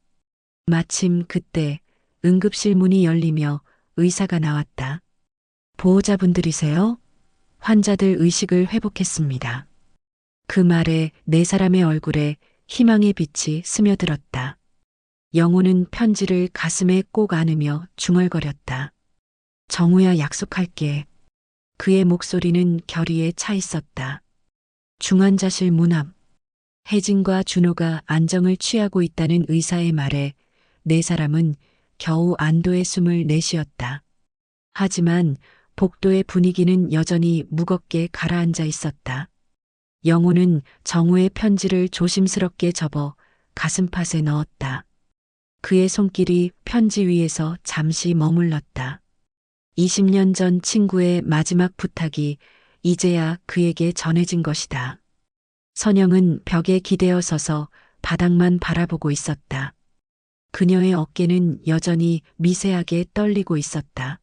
마침 그때 응급실 문이 열리며 의사가 나왔다. 보호자분들이세요? 환자들 의식을 회복했습니다. 그 말에 네 사람의 얼굴에 희망의 빛이 스며들었다. 영호는 편지를 가슴에 꼭 안으며 중얼거렸다. 정우야, 약속할게. 그의 목소리는 결의에 차 있었다. 중환자실 문 앞. 혜진과 준호가 안정을 취하고 있다는 의사의 말에 네 사람은 겨우 안도의 숨을 내쉬었다. 하지만 복도의 분위기는 여전히 무겁게 가라앉아 있었다. 영호는 정우의 편지를 조심스럽게 접어 가슴팍에 넣었다. 그의 손길이 편지 위에서 잠시 머물렀다. 20년 전 친구의 마지막 부탁이 이제야 그에게 전해진 것이다. 선영은 벽에 기대어 서서 바닥만 바라보고 있었다. 그녀의 어깨는 여전히 미세하게 떨리고 있었다.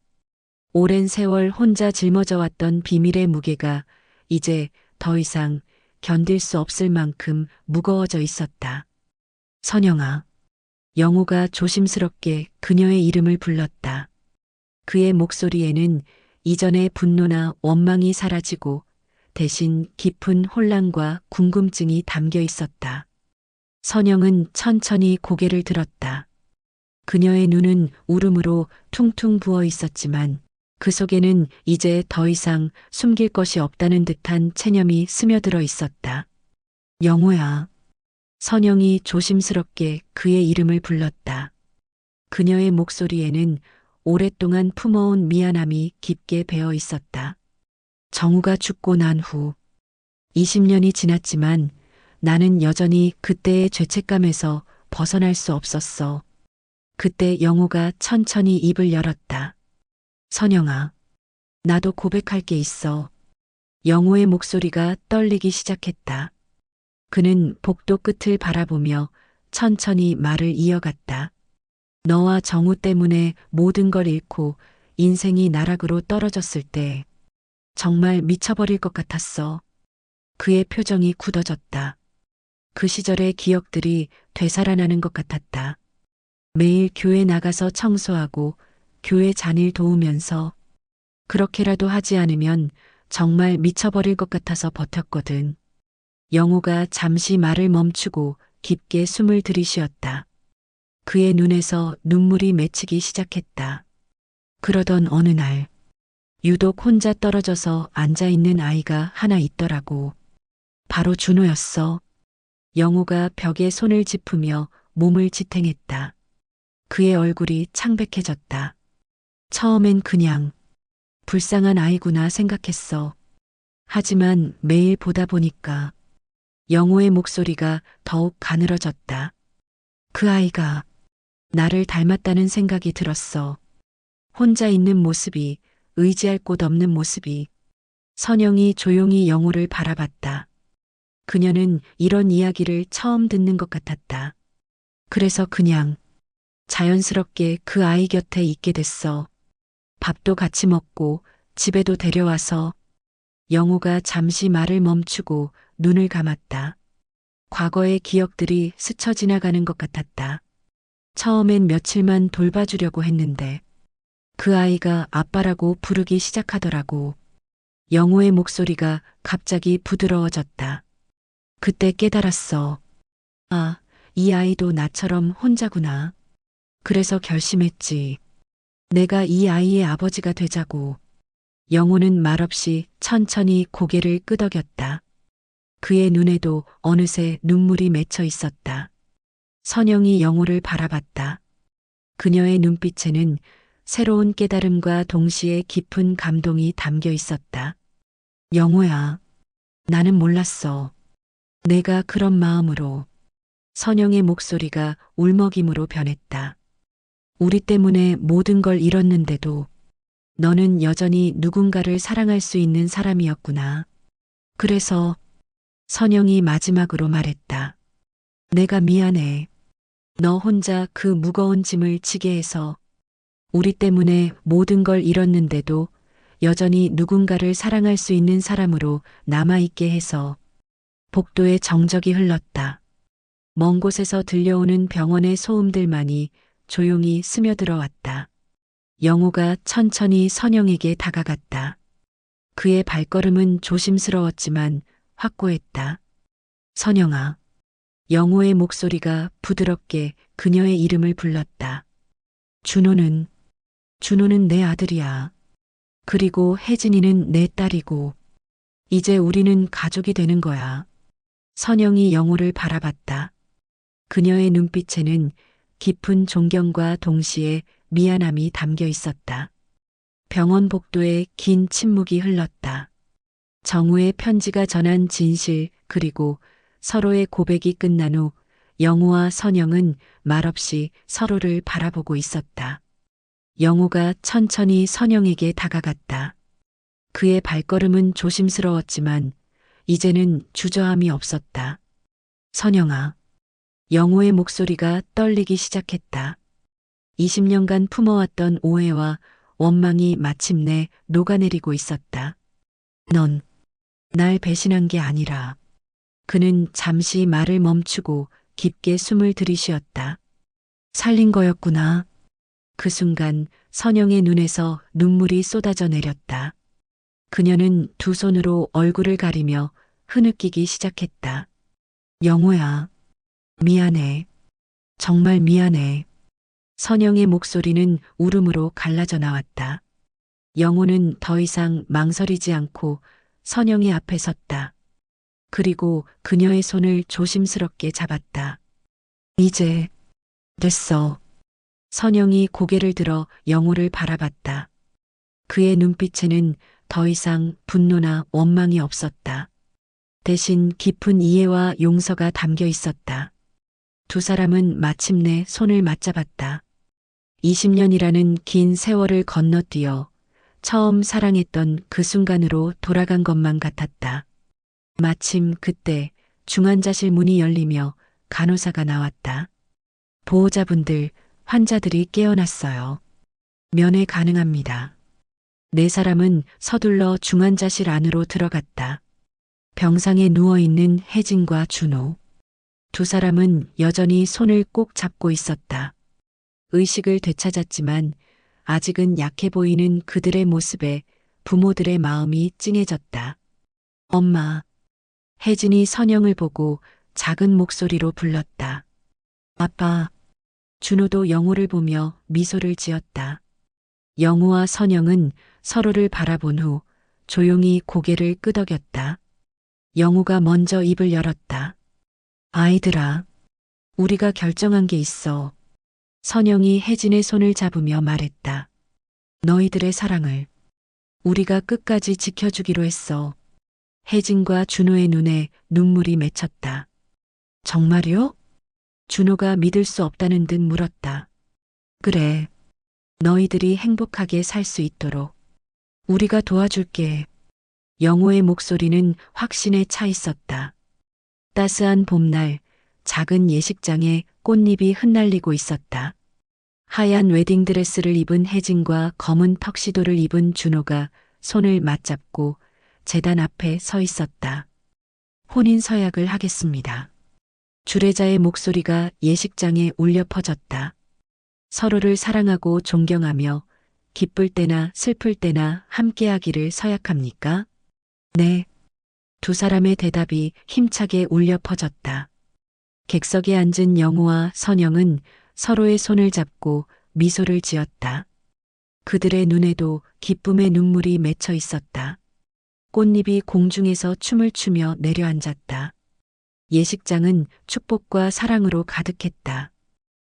오랜 세월 혼자 짊어져 왔던 비밀의 무게가 이제 더 이상 견딜 수 없을 만큼 무거워져 있었다. 선영아. 영호가 조심스럽게 그녀의 이름을 불렀다. 그의 목소리에는 이전의 분노나 원망이 사라지고 대신 깊은 혼란과 궁금증이 담겨 있었다. 선영은 천천히 고개를 들었다. 그녀의 눈은 울음으로 퉁퉁 부어 있었지만 그 속에는 이제 더 이상 숨길 것이 없다는 듯한 체념이 스며들어 있었다. 영호야. 선영이 조심스럽게 그의 이름을 불렀다. 그녀의 목소리에는 오랫동안 품어온 미안함이 깊게 배어 있었다. 정우가 죽고 난 후 20년이 지났지만 나는 여전히 그때의 죄책감에서 벗어날 수 없었어. 그때 영호가 천천히 입을 열었다. 선영아, 나도 고백할 게 있어. 영호의 목소리가 떨리기 시작했다. 그는 복도 끝을 바라보며 천천히 말을 이어갔다. 너와 정우 때문에 모든 걸 잃고 인생이 나락으로 떨어졌을 때 정말 미쳐버릴 것 같았어. 그의 표정이 굳어졌다. 그 시절의 기억들이 되살아나는 것 같았다. 매일 교회 나가서 청소하고 교회 잔일 도우면서 그렇게라도 하지 않으면 정말 미쳐버릴 것 같아서 버텼거든. 영호가 잠시 말을 멈추고 깊게 숨을 들이쉬었다. 그의 눈에서 눈물이 맺히기 시작했다. 그러던 어느 날, 유독 혼자 떨어져서 앉아있는 아이가 하나 있더라고. 바로 준호였어. 영호가 벽에 손을 짚으며 몸을 지탱했다. 그의 얼굴이 창백해졌다. 처음엔 그냥 불쌍한 아이구나 생각했어. 하지만 매일 보다 보니까 영호의 목소리가 더욱 가늘어졌다. 그 아이가 나를 닮았다는 생각이 들었어. 혼자 있는 모습이, 의지할 곳 없는 모습이. 선영이 조용히 영호를 바라봤다. 그녀는 이런 이야기를 처음 듣는 것 같았다. 그래서 그냥 자연스럽게 그 아이 곁에 있게 됐어. 밥도 같이 먹고 집에도 데려와서. 영호가 잠시 말을 멈추고 눈을 감았다. 과거의 기억들이 스쳐 지나가는 것 같았다. 처음엔 며칠만 돌봐주려고 했는데 그 아이가 아빠라고 부르기 시작하더라고. 영호의 목소리가 갑자기 부드러워졌다. 그때 깨달았어. 아, 이 아이도 나처럼 혼자구나. 그래서 결심했지. 내가 이 아이의 아버지가 되자고. 영호는 말없이 천천히 고개를 끄덕였다. 그의 눈에도 어느새 눈물이 맺혀 있었다. 선영이 영호를 바라봤다. 그녀의 눈빛에는 새로운 깨달음과 동시에 깊은 감동이 담겨 있었다. 영호야, 나는 몰랐어. 내가 그런 마음으로. 선영의 목소리가 울먹임으로 변했다. 우리 때문에 모든 걸 잃었는데도 너는 여전히 누군가를 사랑할 수 있는 사람이었구나. 그래서 선영이 마지막으로 말했다. 내가 미안해. 너 혼자 그 무거운 짐을 지게 해서 우리 때문에 모든 걸 잃었는데도 여전히 누군가를 사랑할 수 있는 사람으로 남아있게 해서. 복도에 정적이 흘렀다. 먼 곳에서 들려오는 병원의 소음들만이 조용히 스며들어 왔다. 영호가 천천히 선영에게 다가갔다. 그의 발걸음은 조심스러웠지만 확고했다. 선영아. 영호의 목소리가 부드럽게 그녀의 이름을 불렀다. 준호는 내 아들이야. 그리고 혜진이는 내 딸이고 이제 우리는 가족이 되는 거야. 선영이 영호를 바라봤다. 그녀의 눈빛에는 깊은 존경과 동시에 미안함이 담겨 있었다. 병원 복도에 긴 침묵이 흘렀다. 정우의 편지가 전한 진실 그리고 서로의 고백이 끝난 후 영호와 선영은 말없이 서로를 바라보고 있었다. 영호가 천천히 선영에게 다가갔다. 그의 발걸음은 조심스러웠지만 이제는 주저함이 없었다. 선영아. 영호의 목소리가 떨리기 시작했다. 20년간 품어왔던 오해와 원망이 마침내 녹아내리고 있었다. 넌 날 배신한 게 아니라. 그는 잠시 말을 멈추고 깊게 숨을 들이쉬었다. 살린 거였구나. 그 순간 선영의 눈에서 눈물이 쏟아져 내렸다. 그녀는 두 손으로 얼굴을 가리며 흐느끼기 시작했다. 영호야. 미안해. 정말 미안해. 선영의 목소리는 울음으로 갈라져 나왔다. 영호는 더 이상 망설이지 않고 선영의 앞에 섰다. 그리고 그녀의 손을 조심스럽게 잡았다. 이제 됐어. 선영이 고개를 들어 영호를 바라봤다. 그의 눈빛에는 더 이상 분노나 원망이 없었다. 대신 깊은 이해와 용서가 담겨 있었다. 두 사람은 마침내 손을 맞잡았다. 20년이라는 긴 세월을 건너뛰어 처음 사랑했던 그 순간으로 돌아간 것만 같았다. 마침 그때 중환자실 문이 열리며 간호사가 나왔다. 보호자분들, 환자들이 깨어났어요. 면회 가능합니다. 네 사람은 서둘러 중환자실 안으로 들어갔다. 병상에 누워있는 혜진과 준호. 두 사람은 여전히 손을 꼭 잡고 있었다. 의식을 되찾았지만 아직은 약해 보이는 그들의 모습에 부모들의 마음이 찡해졌다. 엄마. 혜진이 선영을 보고 작은 목소리로 불렀다. 아빠. 준호도 영호를 보며 미소를 지었다. 영호와 선영은 서로를 바라본 후 조용히 고개를 끄덕였다. 영호가 먼저 입을 열었다. 아이들아, 우리가 결정한 게 있어. 선영이 혜진의 손을 잡으며 말했다. 너희들의 사랑을 우리가 끝까지 지켜주기로 했어. 혜진과 준호의 눈에 눈물이 맺혔다. 정말요? 준호가 믿을 수 없다는 듯 물었다. 그래. 너희들이 행복하게 살 수 있도록 우리가 도와줄게. 영호의 목소리는 확신에 차 있었다. 따스한 봄날, 작은 예식장에 꽃잎이 흩날리고 있었다. 하얀 웨딩드레스를 입은 혜진과 검은 턱시도를 입은 준호가 손을 맞잡고 제단 앞에 서 있었다. 혼인 서약을 하겠습니다. 주례자의 목소리가 예식장에 울려 퍼졌다. 서로를 사랑하고 존경하며 기쁠 때나 슬플 때나 함께하기를 서약합니까? 네. 두 사람의 대답이 힘차게 울려 퍼졌다. 객석에 앉은 영호와 선영은 서로의 손을 잡고 미소를 지었다. 그들의 눈에도 기쁨의 눈물이 맺혀 있었다. 꽃잎이 공중에서 춤을 추며 내려앉았다. 예식장은 축복과 사랑으로 가득했다.